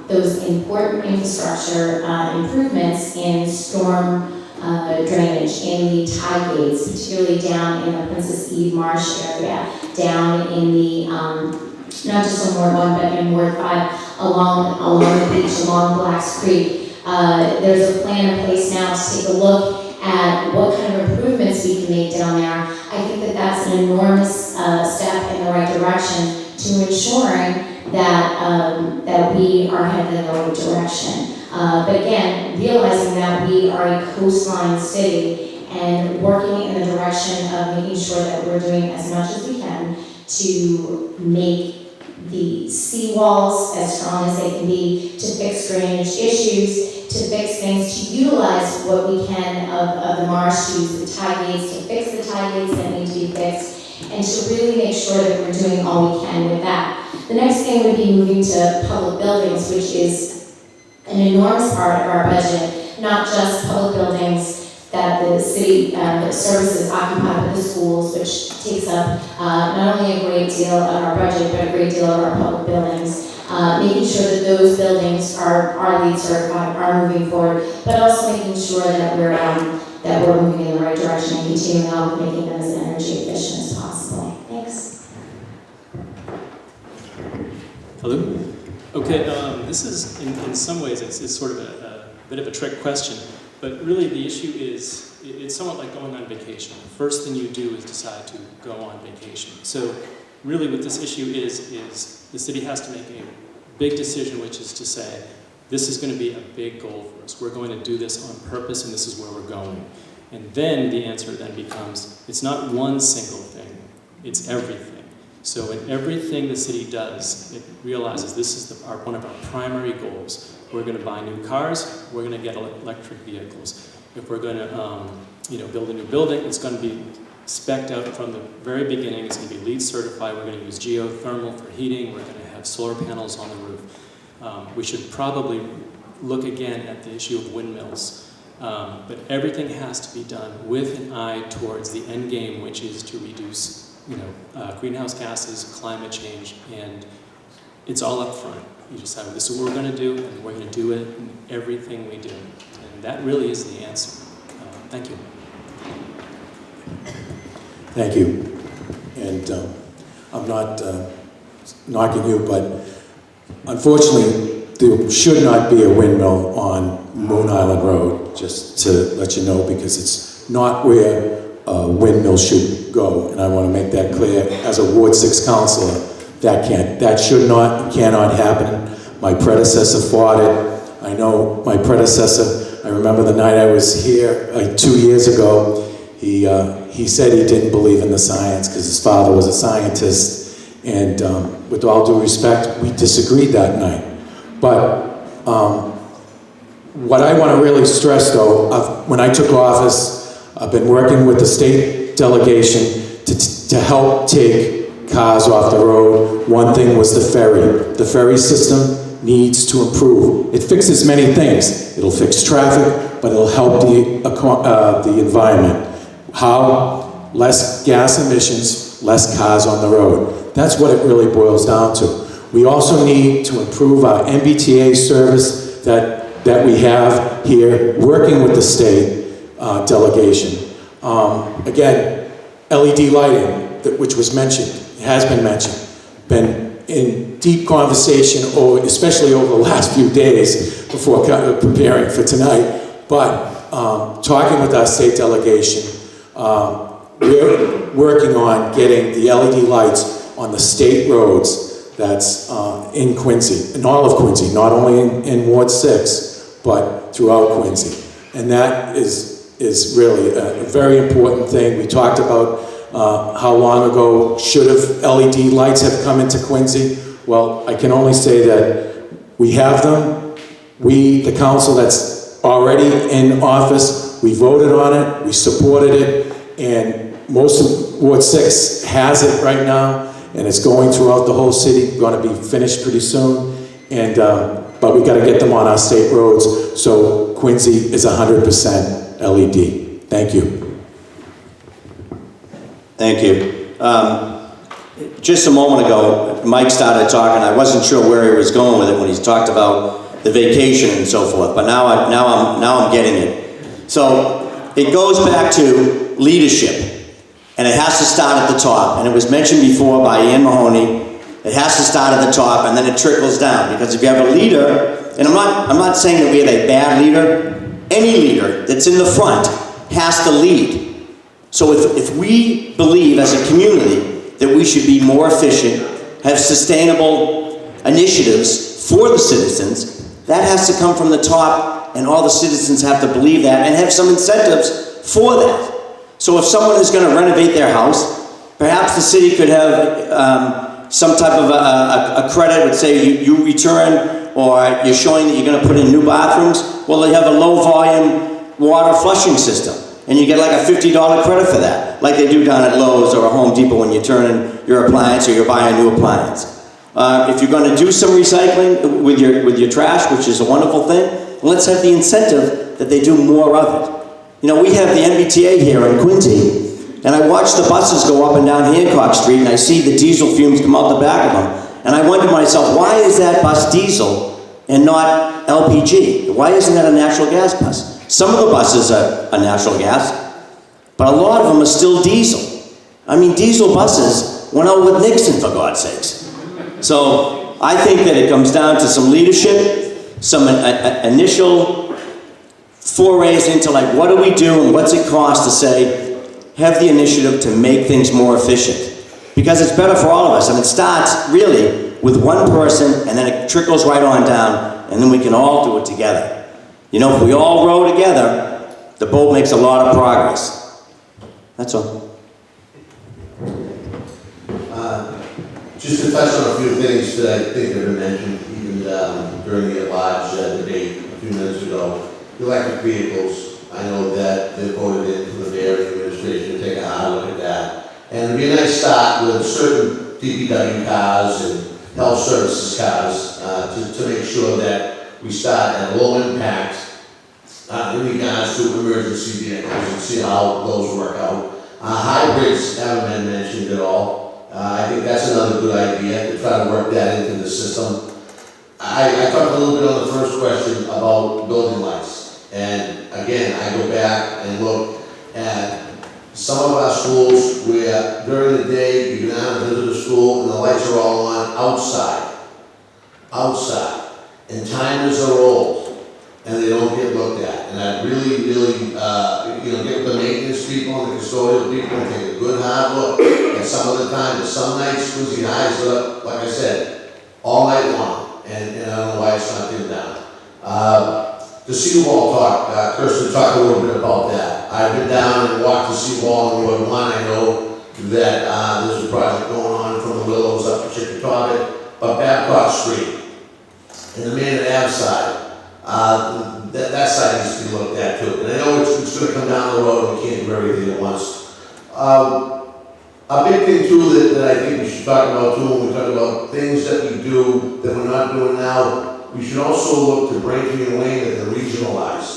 those important infrastructure improvements in storm drainage, in the tide gates, particularly down in the Princess Eve Marsh area, down in the, not just in Ward 1, but in Ward 5, along the beach, along Blacks Creek. There's a plan in place now to take a look at what kind of improvements we can make down there. I think that that's an enormous step in the right direction to ensuring that we are headed in the right direction. But again, realizing that we are a coastline city and working in the direction of making sure that we're doing as much as we can to make the seawalls as strong as they can be, to fix drainage issues, to fix things, to utilize what we can of the marsh, to use the tide gates, to fix the tide gates that need to be fixed, and to really make sure that we're doing all we can with that. The next thing would be moving to public buildings, which is an enormous part of our budget, not just public buildings that the city services occupy, but the schools, which takes up not only a great deal of our budget, but a great deal of our public buildings. Making sure that those buildings are LEED certified, are moving forward, but also making sure that we're moving in the right direction and continuing on with making them as energy efficient as possible. Thanks. Hello? Okay, this is, in some ways, it's sort of a bit of a trick question, but really the issue is, it's somewhat like going on vacation. The first thing you do is decide to go on vacation. So really what this issue is the city has to make a big decision, which is to say, this is going to be a big goal for us. We're going to do this on purpose, and this is where we're going. And then the answer then becomes, it's not one single thing, it's everything. So in everything the city does, it realizes this is one of our primary goals. We're going to buy new cars, we're going to get electric vehicles. If we're going to build a new building, it's going to be spec'd out from the very beginning. It's going to be LEED certified. We're going to use geothermal for heating. We're going to have solar panels on the roof. We should probably look again at the issue of windmills. But everything has to be done with an eye towards the end game, which is to reduce greenhouse gases, climate change, and it's all up front. You decide, this is what we're going to do, and we're going to do it in everything we do. And that really is the answer. Thank you. Thank you. And I'm not knocking you, but unfortunately, there should not be a windmill on Moon Island Road, just to let you know, because it's not where a windmill should go. And I want to make that clear. As a Ward 6 councillor, that should not, cannot happen. My predecessor fought it. I know my predecessor, I remember the night I was here 2 years ago, he said he didn't believe in the science because his father was a scientist, and with all due respect, we disagreed that night. But what I want to really stress though, when I took office, I've been working with the state delegation to help take cars off the road. One thing was the ferry. The ferry system needs to improve. It fixes many things. It'll fix traffic, but it'll help the environment. How? Less gas emissions, less cars on the road. That's what it really boils down to. We also need to improve our MBTA service that we have here, working with the state delegation. Again, LED lighting, which was mentioned, has been mentioned, been in deep conversation, especially over the last few days before preparing for tonight. But talking with our state delegation, we're working on getting the LED lights on the state roads that's in Quincy, in all of Quincy, not only in Ward 6, but throughout Quincy. And that is really a very important thing. We talked about how long ago should have LED lights have come into Quincy. Well, I can only say that we have them. We, the council that's already in office, we voted on it, we supported it, and most of Ward 6 has it right now, and it's going throughout the whole city, going to be finished pretty soon. And but we got to get them on our state roads, so Quincy is 100% LED. Thank you. Thank you. Just a moment ago, Mike started talking. I wasn't sure where he was going with it when he talked about the vacation and so forth, but now I'm getting it. So it goes back to leadership, and it has to start at the top. And it was mentioned before by Ian Mahoney. It has to start at the top, and then it trickles down. Because if you have a leader, and I'm not saying that we have a bad leader. Any leader that's in the front has to lead. So if we believe as a community that we should be more efficient, have sustainable initiatives for the citizens, that has to come from the top, and all the citizens have to believe that and have some incentives for that. So if someone is going to renovate their house, perhaps the city could have some type of a credit would say you return, or you're showing that you're going to put in new bathrooms. Well, they have a low volume water flushing system, and you get like a $50 credit for that, like they do down at Lowe's or a Home Depot when you turn in your appliance or you're buying a new appliance. If you're going to do some recycling with your trash, which is a wonderful thing, let's have the incentive that they do more of it. You know, we have the MBTA here in Quincy, and I watch the buses go up and down Hancock Street, and I see the diesel fumes come out the back of them, and I wonder to myself, why is that bus diesel and not LPG? Why isn't that a natural gas bus? Some of the buses are natural gas, but a lot of them are still diesel. I mean, diesel buses went out with Nixon, for God's sakes. So I think that it comes down to some leadership, some initial forays into like, what do we do and what's it cost to say, have the initiative to make things more efficient. Because it's better for all of us, and it starts really with one person, and then it trickles right on down, and then we can all do it together. You know, if we all row together, the boat makes a lot of progress. That's all. Just to touch on a few things that I think have been mentioned even during the at-large debate a few minutes ago. The electric vehicles, I know that they're voted in for the mayor and the administration to take a hard look at that. And it'd be a nice start with certain DPW cars and health services cars to make sure that we start at low impact in regards to emergency vehicles and see how those work out. Hybrids haven't been mentioned at all. I think that's another good idea to try to work that into the system. I talked a little bit on the first question about building lights. And again, I go back and look at some of our schools where during the day you go down and visit a school and the lights are all on outside. And timers are old and they don't get looked at. And I really, get with the maintenance people and the custodial people and take a good hard look at some of the time. But some nights, Quincy High's lit up, like I said, all night long. And I don't know why it's not getting down. The seawall talk, Kirsten talked a little bit about that. I've been down and walked the seawall in Ward 1. I know that there's a project going on from the Willows up to Chickatawga, but Babcock Street and the Manor Ave side, that side needs to be looked at too. And I know it's going to come down the road and we can't do everything at once. A big thing too that I think we should talk about too when we talk about things that we do that we're not doing now, we should also look to Braintree and Wayne and regionalize.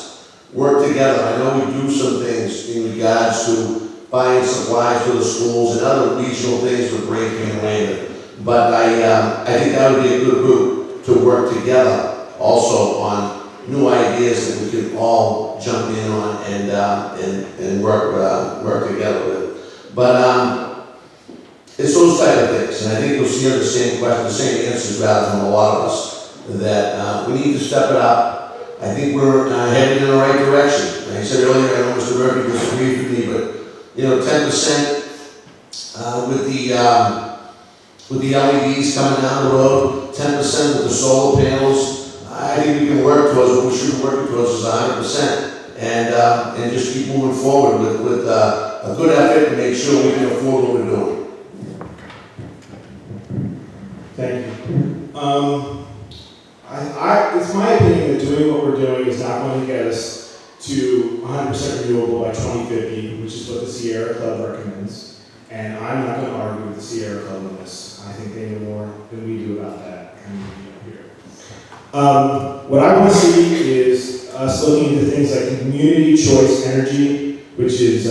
Work together. I know we do some things in regards to buying supplies for the schools and other regional things with Braintree and Wayne. But I think that would be a good group to work together also on new ideas that we can all jump in on and work together with. But it's those type of things, and I think you'll see the same questions, the same answers rather from a lot of us, that we need to step it up. I think we're headed in the right direction. Like I said earlier, I know Mr. Murphy disagreed with me, but 10% with the LEDs coming down the road, 10% with the solar panels. I think we can work towards what we should be working towards is 100%, and just keep moving forward with a good effort and make sure we can afford what we're doing. Thank you. It's my opinion that doing what we're doing is not going to get us to 100% renewable by 2050, which is what the Sierra Club recommends. And I'm not going to argue with the Sierra Club on this. I think they know more than we do about that coming up here. What I want to see is us looking into things like community choice energy, which is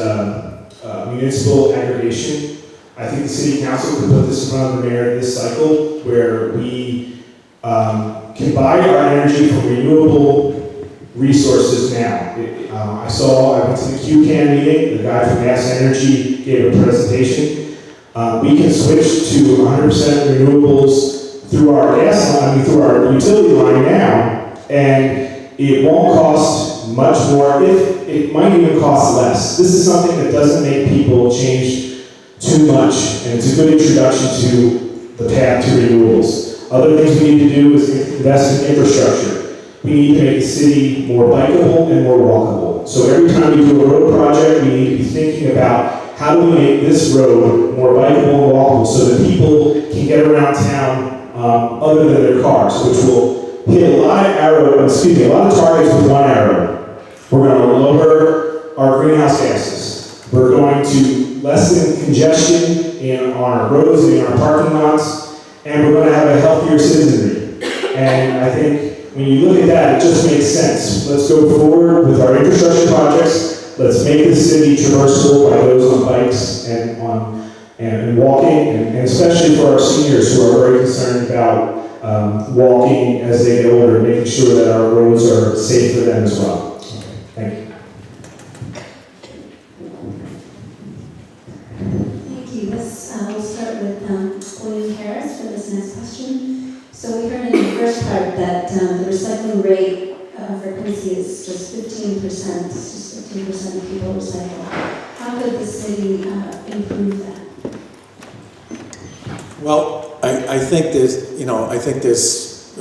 municipal aggregation. I think the city council could put this in front of the mayor this cycle, where we can buy our energy from renewable resources now. I went to the QCAN meeting, the guy from Gas Energy gave a presentation. We can switch to 100% renewables through our through our utility line now, and it won't cost much more, it might even cost less. This is something that doesn't make people change too much, and it's a good introduction to the path to renewables. Other things we need to do is invest in infrastructure. we need to make the city more bikeable and more walkable. So every time we do a road project, we need to be thinking about how do we make this road more bikeable and walkable so that people can get around town other than their cars, which will hit a lot of targets with one arrow. We're going to lower our greenhouse gases. We're going to lessen congestion on our roads and in our parking lots, and we're going to have a healthier citizenry. And I think when you look at that, it just makes sense. Let's go forward with our infrastructure projects. Let's make the city traversable by those on bikes and walking, and especially for our seniors who are very concerned about walking as they get older, making sure that our roads are safe for them as well. Okay, thank you. Thank you. We'll start with William Harris for this next question. So we heard in the first part that the recycling rate for Quincy is just 15%. It's just 15% of people recycle. How could the city improve that? Well, I think there's,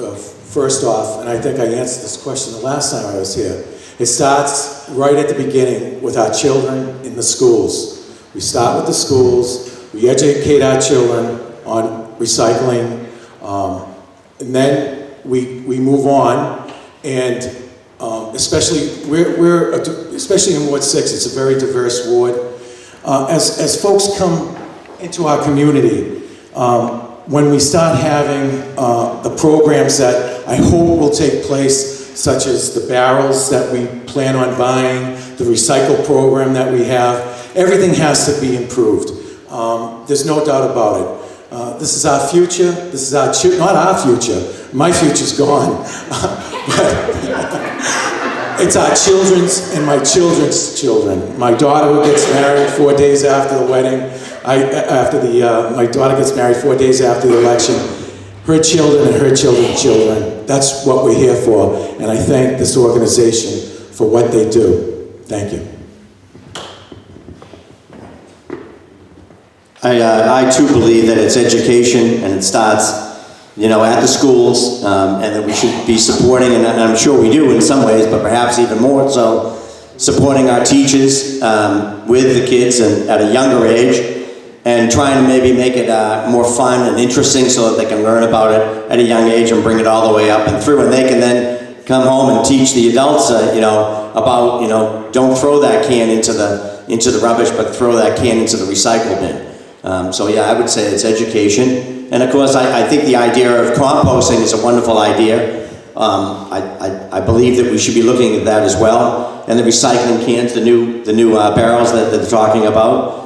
first off, and I think I answered this question the last time I was here, it starts right at the beginning with our children in the schools. We start with the schools, we educate our children on recycling, and then we move on, and especially especially in Ward 6, it's a very diverse ward. As folks come into our community, when we start having the programs that I hope will take place, such as the barrels that we plan on buying, the recycle program that we have, everything has to be improved. There's no doubt about it. This is our future. This is not our future. My future's gone. But it's our children's and my children's children. My daughter who gets married 4 days after the wedding, my daughter gets married 4 days after the election. Her children and her children's children. That's what we're here for. And I thank this organization for what they do. Thank you. I too believe that it's education, and it starts, at the schools, and that we should be supporting, and I'm sure we do in some ways, but perhaps even more so, supporting our teachers with the kids and at a younger age, and trying to maybe make it more fun and interesting so that they can learn about it at a young age and bring it all the way up and through, and they can then come home and teach the adults, about, don't throw that can into the rubbish, but throw that can into the recycle bin. So yeah, I would say it's education. And of course, I think the idea of composting is a wonderful idea. I believe that we should be looking at that as well. And the recycling cans, the new barrels that they're talking about.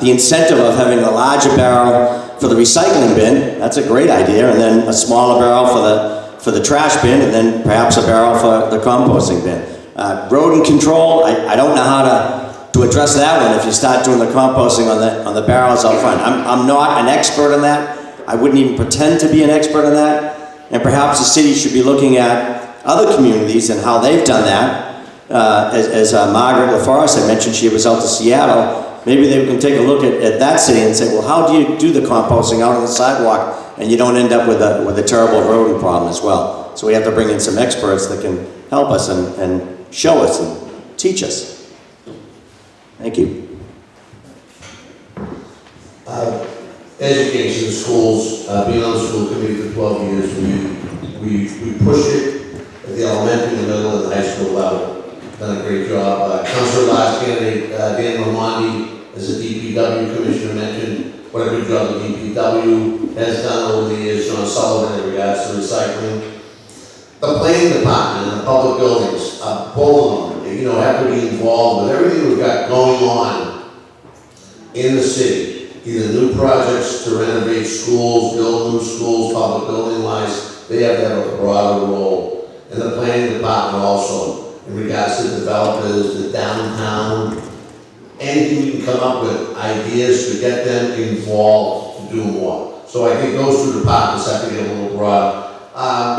The incentive of having a larger barrel for the recycling bin, that's a great idea. And then a smaller barrel for the trash bin, and then perhaps a barrel for the composting bin. Rodent control, I don't know how to address that one if you start doing the composting on the barrels out front. I'm not an expert on that. I wouldn't even pretend to be an expert on that. And perhaps the city should be looking at other communities and how they've done that. As Margaret LaForest had mentioned, she was out to Seattle. Maybe they can take a look at that city and say, well, how do you do the composting out on the sidewalk and you don't end up with a terrible rodent problem as well? So we have to bring in some experts that can help us and show us and teach us. Thank you. Education, schools, being on the school committee for 12 years, we pushed it at the elementary, the middle, and the high school level. Done a great job. Councillor last candidate, Dan Ramondi, as a DPW commissioner, mentioned what a good job the DPW has done over the years. John Sullivan in regards to recycling. The planning department and the public buildings, both of them, have to be involved with everything we've got going on in the city. Either new projects to renovate schools, build new schools, public building wise, they have to have a broader role. And the planning department also, in regards to developers, the downtown, anything we can come up with, ideas to get them involved to do more. So I think those two departments have to get a little broader. I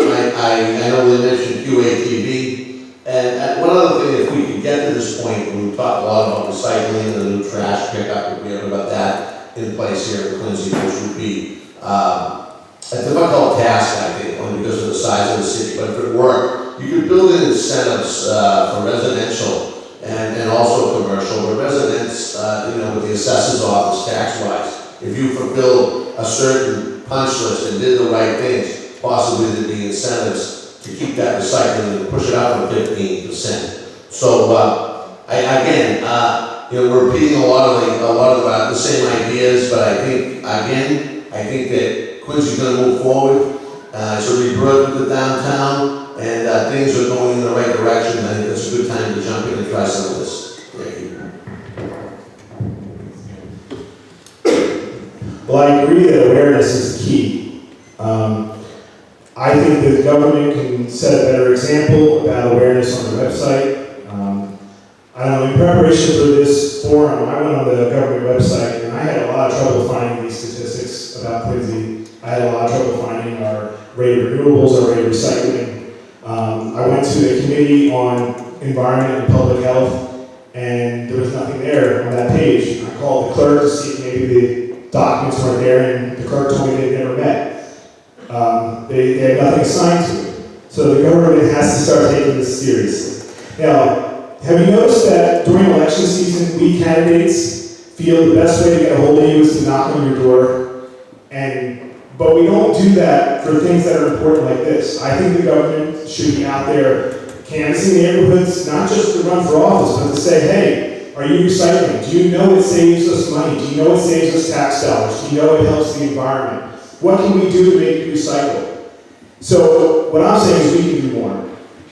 know they mentioned QATV. And one other thing, if we could get to this point, when we talk a lot about recycling and the new trash pickup, if we have about that in place here in Quincy, which would be a difficult task, I think, only because of the size of the city. But if it worked, you could build in incentives for residential and also commercial, but residents, with the assessor's office tax-wise, if you fulfill a certain punch list and did the right things, possibly there'd be incentives to keep that recycling and push it up to 15%. So we're repeating a lot of the same ideas, but I think that Quincy's going to move forward. It's a rebirth of the downtown, and things are going in the right direction. I think it's a good time to jump in and try some of this. Thank you. Well, I agree that awareness is key. I think that the government can set a better example about awareness on the website. In preparation for this forum, I went on the government website and I had a lot of trouble finding these statistics about Quincy. I had a lot of trouble finding our rate of renewables, our rate of recycling. I went to the Committee on Environment and Public Health, and there was nothing there on that page. I called the clerk to see if maybe the documents weren't there, and the clerk told me they'd never met. They had nothing assigned to it. So the government has to start taking this seriously. Now, have you noticed that during election season, we candidates feel the best way to get a hold of you is to knock on your door? But we don't do that for things that are important like this. I think the government should be out there canvassing neighborhoods, not just to run for office, but to say, hey, are you recycling? Do you know it saves us money? Do you know it saves us tax dollars? Do you know it helps the environment? What can we do to make it recycle? So what I'm saying is we can do more.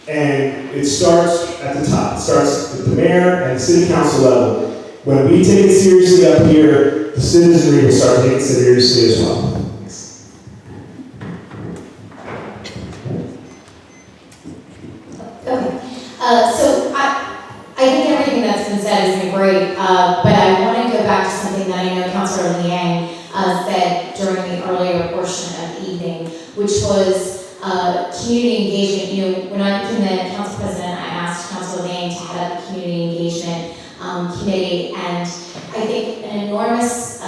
And it starts at the top. It starts with the mayor and the city council level. When we take it seriously up here, the citizenry will start taking it seriously as well. Okay. So I think everything that's been said has been great, but I want to go back to something that I know Councillor Liang said during the earlier portion of the evening, which was community engagement. When I became the council president, I asked Councillor Liang to head up the community engagement committee, and I think an enormous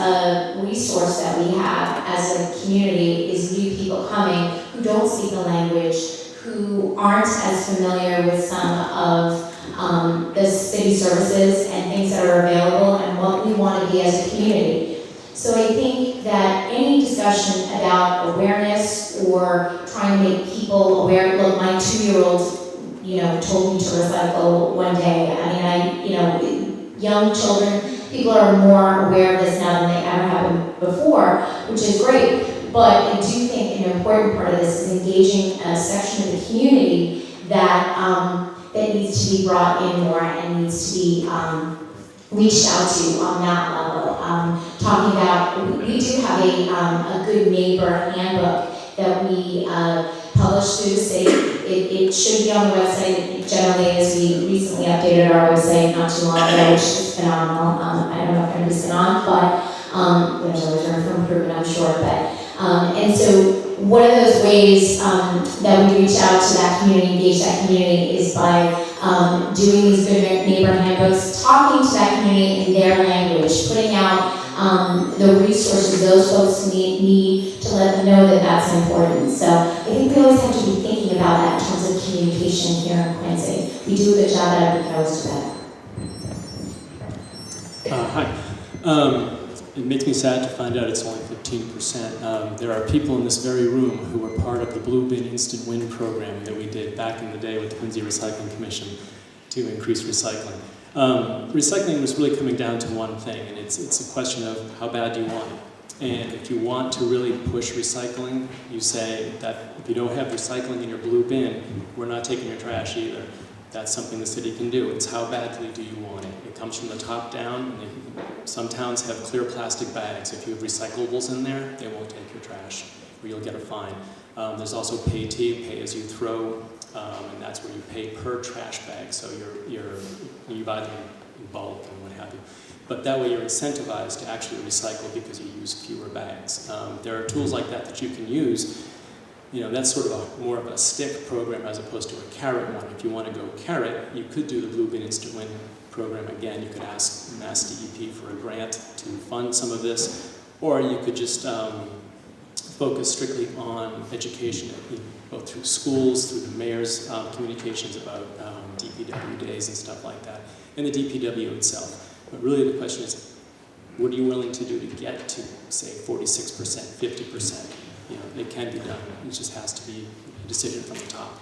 resource that we have as a community is new people coming who don't speak the language, who aren't as familiar with some of the city services and things that are available and what we want to be as a community. So I think that any discussion about awareness or trying to make people aware, look, my 2-year-old, told me to recycle one day. Young children, people are more aware of this now than they ever have been before, which is great. But I do think an important part of this is engaging a section of the community that needs to be brought in more and needs to be reached out to on that level. Talking about, we do have a good neighbor handbook that we publish through the city. It should be on the website. It generally is. We recently updated our website not too long ago, which is phenomenal. I don't know if anybody's been on, but there's always room for improvement, I'm sure. And so one of those ways that we reach out to that community, engage that community, is by doing these good neighbor handbooks, talking to that community in their language, putting out the resources those folks need to let them know that that's important. So I think we always have to be thinking about that in terms of communication here in Quincy. We do a good job at it, we can always do better. Hi. It makes me sad to find out it's only 15%. There are people in this very room who were part of the Blue Bin Instant Win program that we did back in the day with the Quincy Recycling Commission to increase recycling. Recycling was really coming down to one thing, and it's a question of how bad do you want it. And if you want to really push recycling, you say that if you don't have recycling in your blue bin, we're not taking your trash either. That's something the city can do. It's how badly do you want it. It comes from the top down. Some towns have clear plastic bags. If you have recyclables in there, they won't take your trash, or you'll get a fine. There's also pay as you throw, and that's where you pay per trash bag. So you buy them in bulk and what have you. But that way you're incentivized to actually recycle because you use fewer bags. There are tools like that you can use. That's sort of more of a stick program as opposed to a carrot one. If you want to go carrot, you could do the Blue Bin Instant Win program again. You could ask Mass DEP for a grant to fund some of this, or you could just focus strictly on education, both through schools, through the mayor's communications about DPW days and stuff like that, and the DPW itself. But really the question is, what are you willing to do to get to, say, 46%, 50%? You know, it can be done. It just has to be a decision from the top.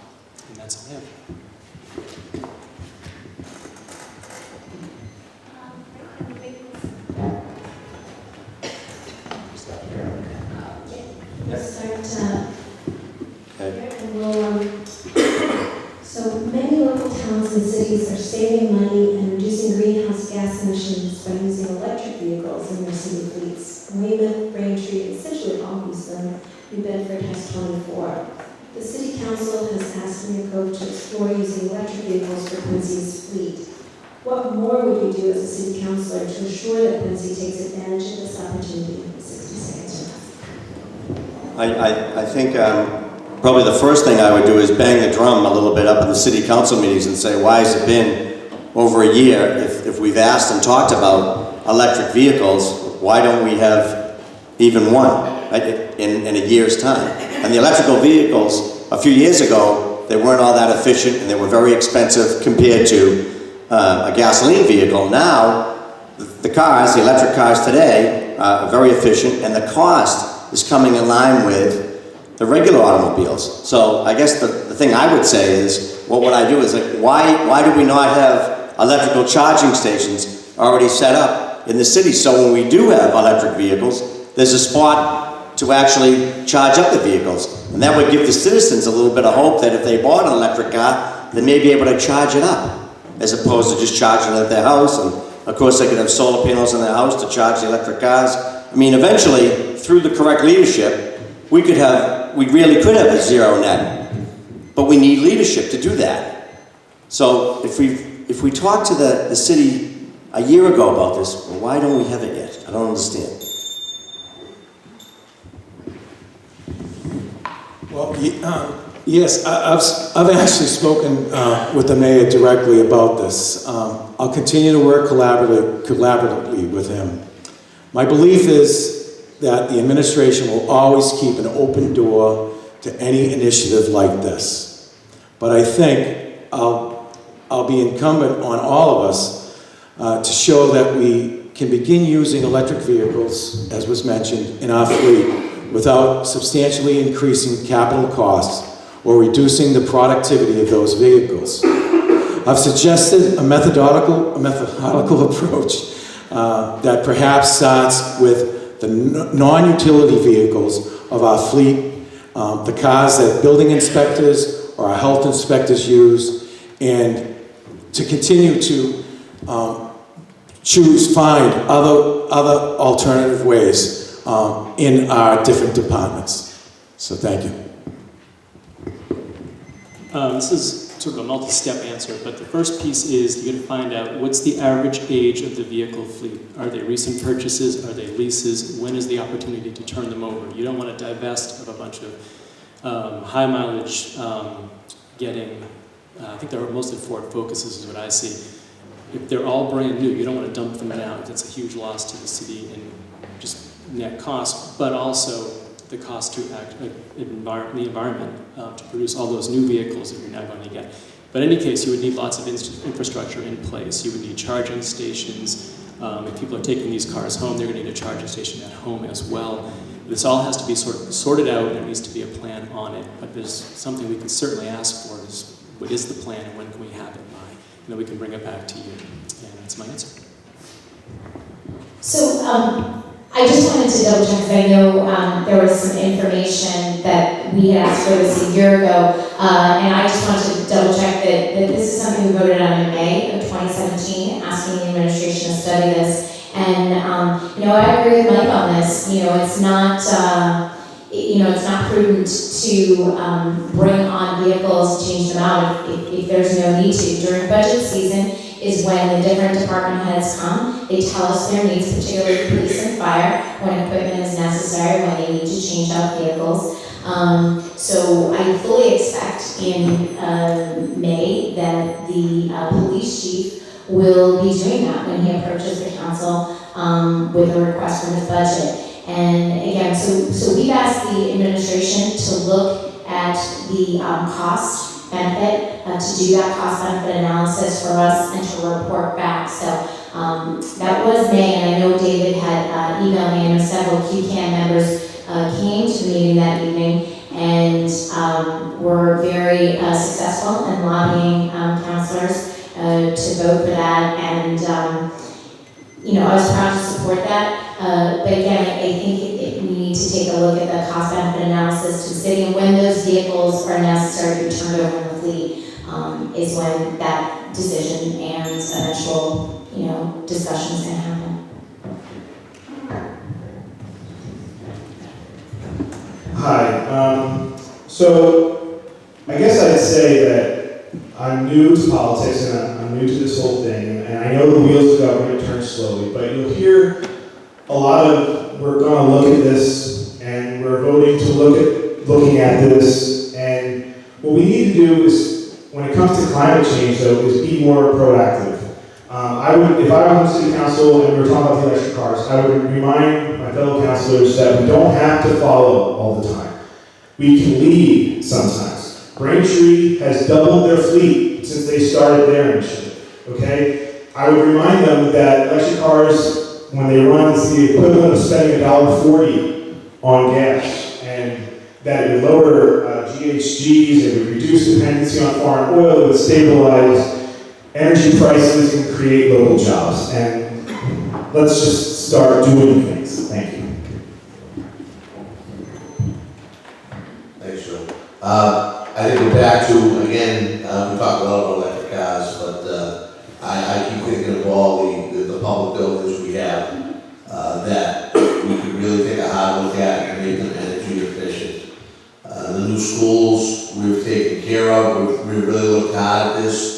And that's all I have. Let's start here, and we'll, so many local towns and cities are saving money and reducing greenhouse gas emissions by using electric vehicles in their city fleets. Weymouth, Braintree, and Situate all use them. New Bedford has 24. The City Council has asked me to explore using electric vehicles for Quincy's fleet. What more would you do as a City Councilor to ensure that Quincy takes advantage of this opportunity? 60 seconds. I think probably the first thing I would do is bang the drum a little bit up in the city council meetings and say, why has it been over a year? If we've asked and talked about electric vehicles, why don't we have even one in a year's time? And the electrical vehicles, a few years ago, they weren't all that efficient and they were very expensive compared to a gasoline vehicle. Now, the electric cars today are very efficient, and the cost is coming in line with the regular automobiles. So I guess the thing I would say is, what would I do is, like, why do we not have electrical charging stations already set up in the city, so when we do have electric vehicles, there's a spot to actually charge up the vehicles. And that would give the citizens a little bit of hope that if they bought an electric car, they may be able to charge it up, as opposed to just charging it at their house. And of course they could have solar panels in their house to charge the electric cars. I mean, eventually, through the correct leadership, we really could have a zero net. But we need leadership to do that. So if we talk to the city a year ago about this, well, why don't we have it yet? I don't understand. Well, yes, I've actually spoken with the mayor directly about this. I'll continue to work collaboratively with him. My belief is that the administration will always keep an open door to any initiative like this. But I think I'll be incumbent on all of us to show that we can begin using electric vehicles, as was mentioned, in our fleet without substantially increasing capital costs or reducing the productivity of those vehicles. I've suggested a methodical approach that perhaps starts with the non-utility vehicles of our fleet, the cars that building inspectors or our health inspectors use, and to continue to find other alternative ways in our different departments. So thank you. This is sort of a multi-step answer, but the first piece is you got to find out what's the average age of the vehicle fleet. Are they recent purchases? Are they leases? When is the opportunity to turn them over? You don't want to divest of a bunch of high mileage I think they're mostly Ford Focuses is what I see. If they're all brand new, you don't want to dump them out. That's a huge loss to the city in just net cost, but also the cost to the environment to produce all those new vehicles that you're now going to get. But in any case, you would need lots of infrastructure in place. You would need charging stations. If people are taking these cars home, they're going to need a charging station at home as well. This all has to be sort of sorted out, and there needs to be a plan on it. But there's something we can certainly ask for is, what is the plan and when can we have it by? And then we can bring it back to you. And that's my answer. So, I just wanted to double check, because I know there was some information that we had asked for this a year ago, and I just wanted to double check that this is something we voted on in May of 2017, asking the administration to study this. And I agree with Mike on this. It's not prudent to bring on vehicles, change them out if there's no need to. During budget season is when the different department heads come. They tell us their needs, particularly police and fire, when equipment is necessary, when they need to change out vehicles. So I fully expect in May that the police chief will be doing that when he approaches the council with a request for his budget. And again, so we've asked the administration to look at the cost benefit, to do that cost benefit analysis for us and to report back. So that was May, and I know David had emailed me, and several QCAN members came to the meeting that evening, and were very successful in lobbying councillors to vote for that, and I was proud to support that. But again, I think we need to take a look at the cost benefit analysis to the city, and when those vehicles are necessary to be turned over in the fleet is when that decision and eventual, discussions can happen. Hi. So I guess I'd say that I'm new to politics and I'm new to this whole thing, and I know the wheels of government turn slowly, but you'll hear a lot of, we're going to look at this, and we're voting to looking at this, and what we need to do is, when it comes to climate change, though, is be more proactive. If I was on city council and we were talking about the electric cars, I would remind my fellow councilors that we don't have to follow all the time. We can lead sometimes. Braintree has doubled their fleet since they started their initiative, okay? I would remind them that electric cars, when they run, it's the equivalent of spending $1.40 on gas, and that it would lower GHGs, it would reduce dependency on foreign oil, it would stabilize energy prices and create local jobs. And let's just start doing things. Thank you. Thanks, Joe. I think we're back to, again, we talked a lot about electric cars, but I keep thinking of all the public buildings we have that we could really take a hard look at and make them energy efficient. The new schools we've taken care of, we've really looked hard at this.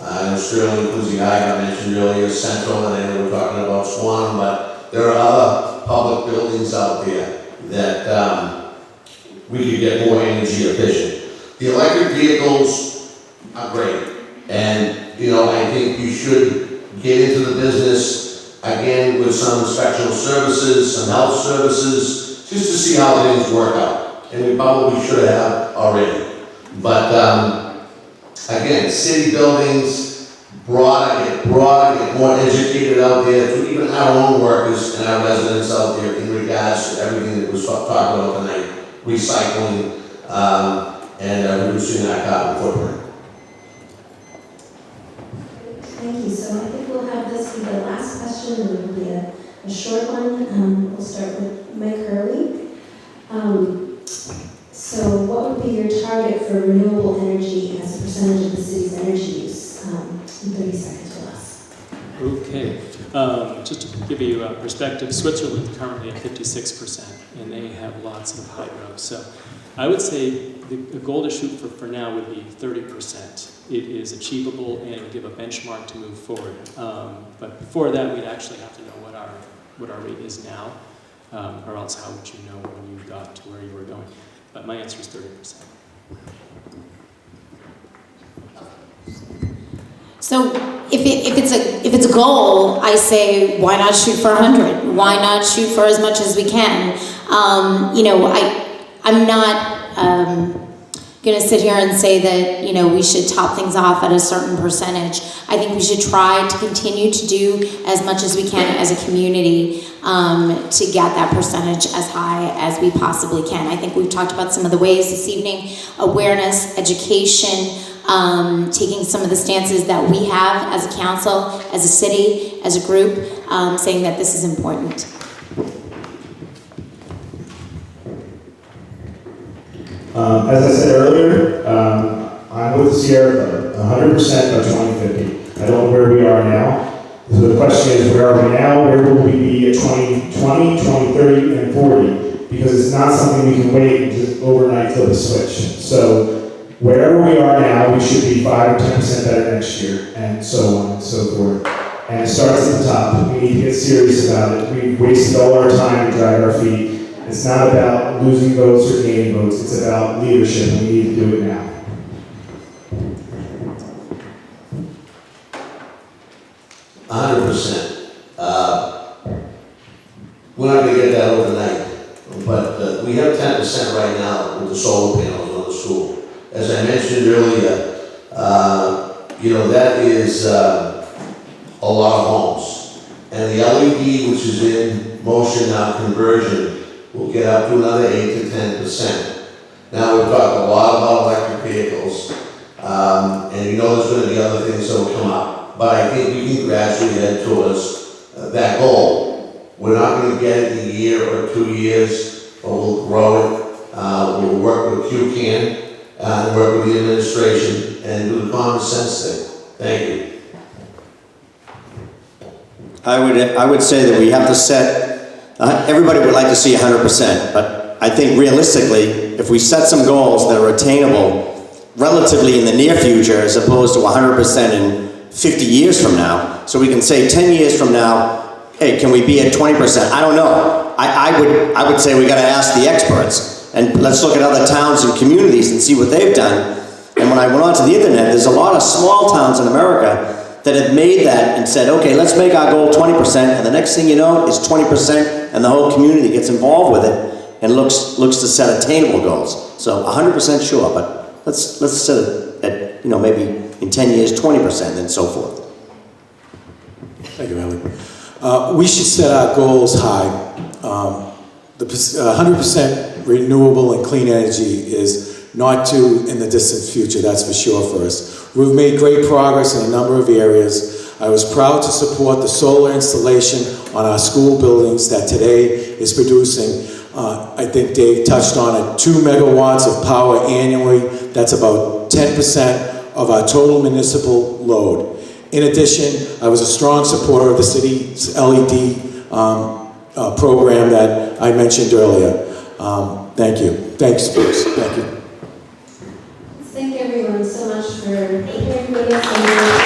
I know Sterling, Quincy got mentioned earlier, Central, and I know we're talking about Swan, but there are other public buildings out there that we could get more energy efficient. The electric vehicles are great, and I think you should get into the business again with some inspectional services, some health services, just to see how things work out. And we probably should have already. But again, city buildings, get more educated out there, to even our own workers and our residents out there in regards to everything that was talked about tonight, recycling and reducing our carbon footprint. Thank you. So I think we'll have this be the last question, and it'll be a short one. We'll start with Mike Hurley. So what would be your target for renewable energy as a percentage of the city's energy use? In 30 seconds or less. Okay. Just to give you a perspective, Switzerland's currently at 56%, and they have lots of hydro. So I would say the goal to shoot for now would be 30%. It is achievable, and it would give a benchmark to move forward. But before that, we'd actually have to know what our rate is now, or else how would you know when you got to where you were going? But my answer is 30%. So if it's a goal, I say why not shoot for 100? Why not shoot for as much as we can? I'm not going to sit here and say that we should top things off at a certain percentage. I think we should try to continue to do as much as we can as a community to get that percentage as high as we possibly can. I think we've talked about some of the ways this evening: awareness, education, taking some of the stances that we have as a council, as a city, as a group, saying that this is important. As I said earlier, I'm with the Sierra Club, 100% by 2050. I don't know where we are now. So the question is, where are we now? Where will we be at 2020, 2030, and 40? Because it's not something we can wait and just overnight flip a switch. So wherever we are now, we should be 5 or 10% better next year, and so on and so forth. And it starts at the top. We need to get serious about it. We've wasted all our time to drag our feet. It's not about losing votes or gaining votes. It's about leadership, and we need to do it now. we're not gonna get that overnight. But we have 10% right now with the solar panels on the school. As I mentioned earlier, that is a lot of homes. And the LED, which is in motion now, conversion, will get up to another 8 to 10%. Now we've talked a lot about electric vehicles, and there's going to be other things that will come up. But I think we can gradually head towards that goal. We're not going to get it in a year or 2 years, but we'll grow it. We'll work with QCAN and work with the administration and do the common sense thing. Thank you. I would say that we have to set, everybody would like to see 100%, but I think realistically, if we set some goals that are attainable relatively in the near future as opposed to 100% in 50 years from now, so we can say 10 years from now, hey, can we be at 20%? I don't know. I would say we got to ask the experts, and let's look at other towns and communities and see what they've done. And when I went onto the internet, there's a lot of small towns in America that have made that and said, okay, let's make our goal 20%, and the next thing you know is 20%, and the whole community gets involved with it and looks to set attainable goals. So 100% sure, but let's set it at, maybe in 10 years, 20%, and so forth. Thank you, Ellie. We should set our goals high. The 100% renewable and clean energy is not too in the distant future, that's for sure for us. We've made great progress in a number of areas. I was proud to support the solar installation on our school buildings that today is producing, I think Dave touched on it, 2 megawatts of power annually. That's about 10% of our total municipal load. In addition, I was a strong supporter of the city's LED program that I mentioned earlier. Thank you. Thanks, folks. Thank you. Thank everyone so much for being here with us.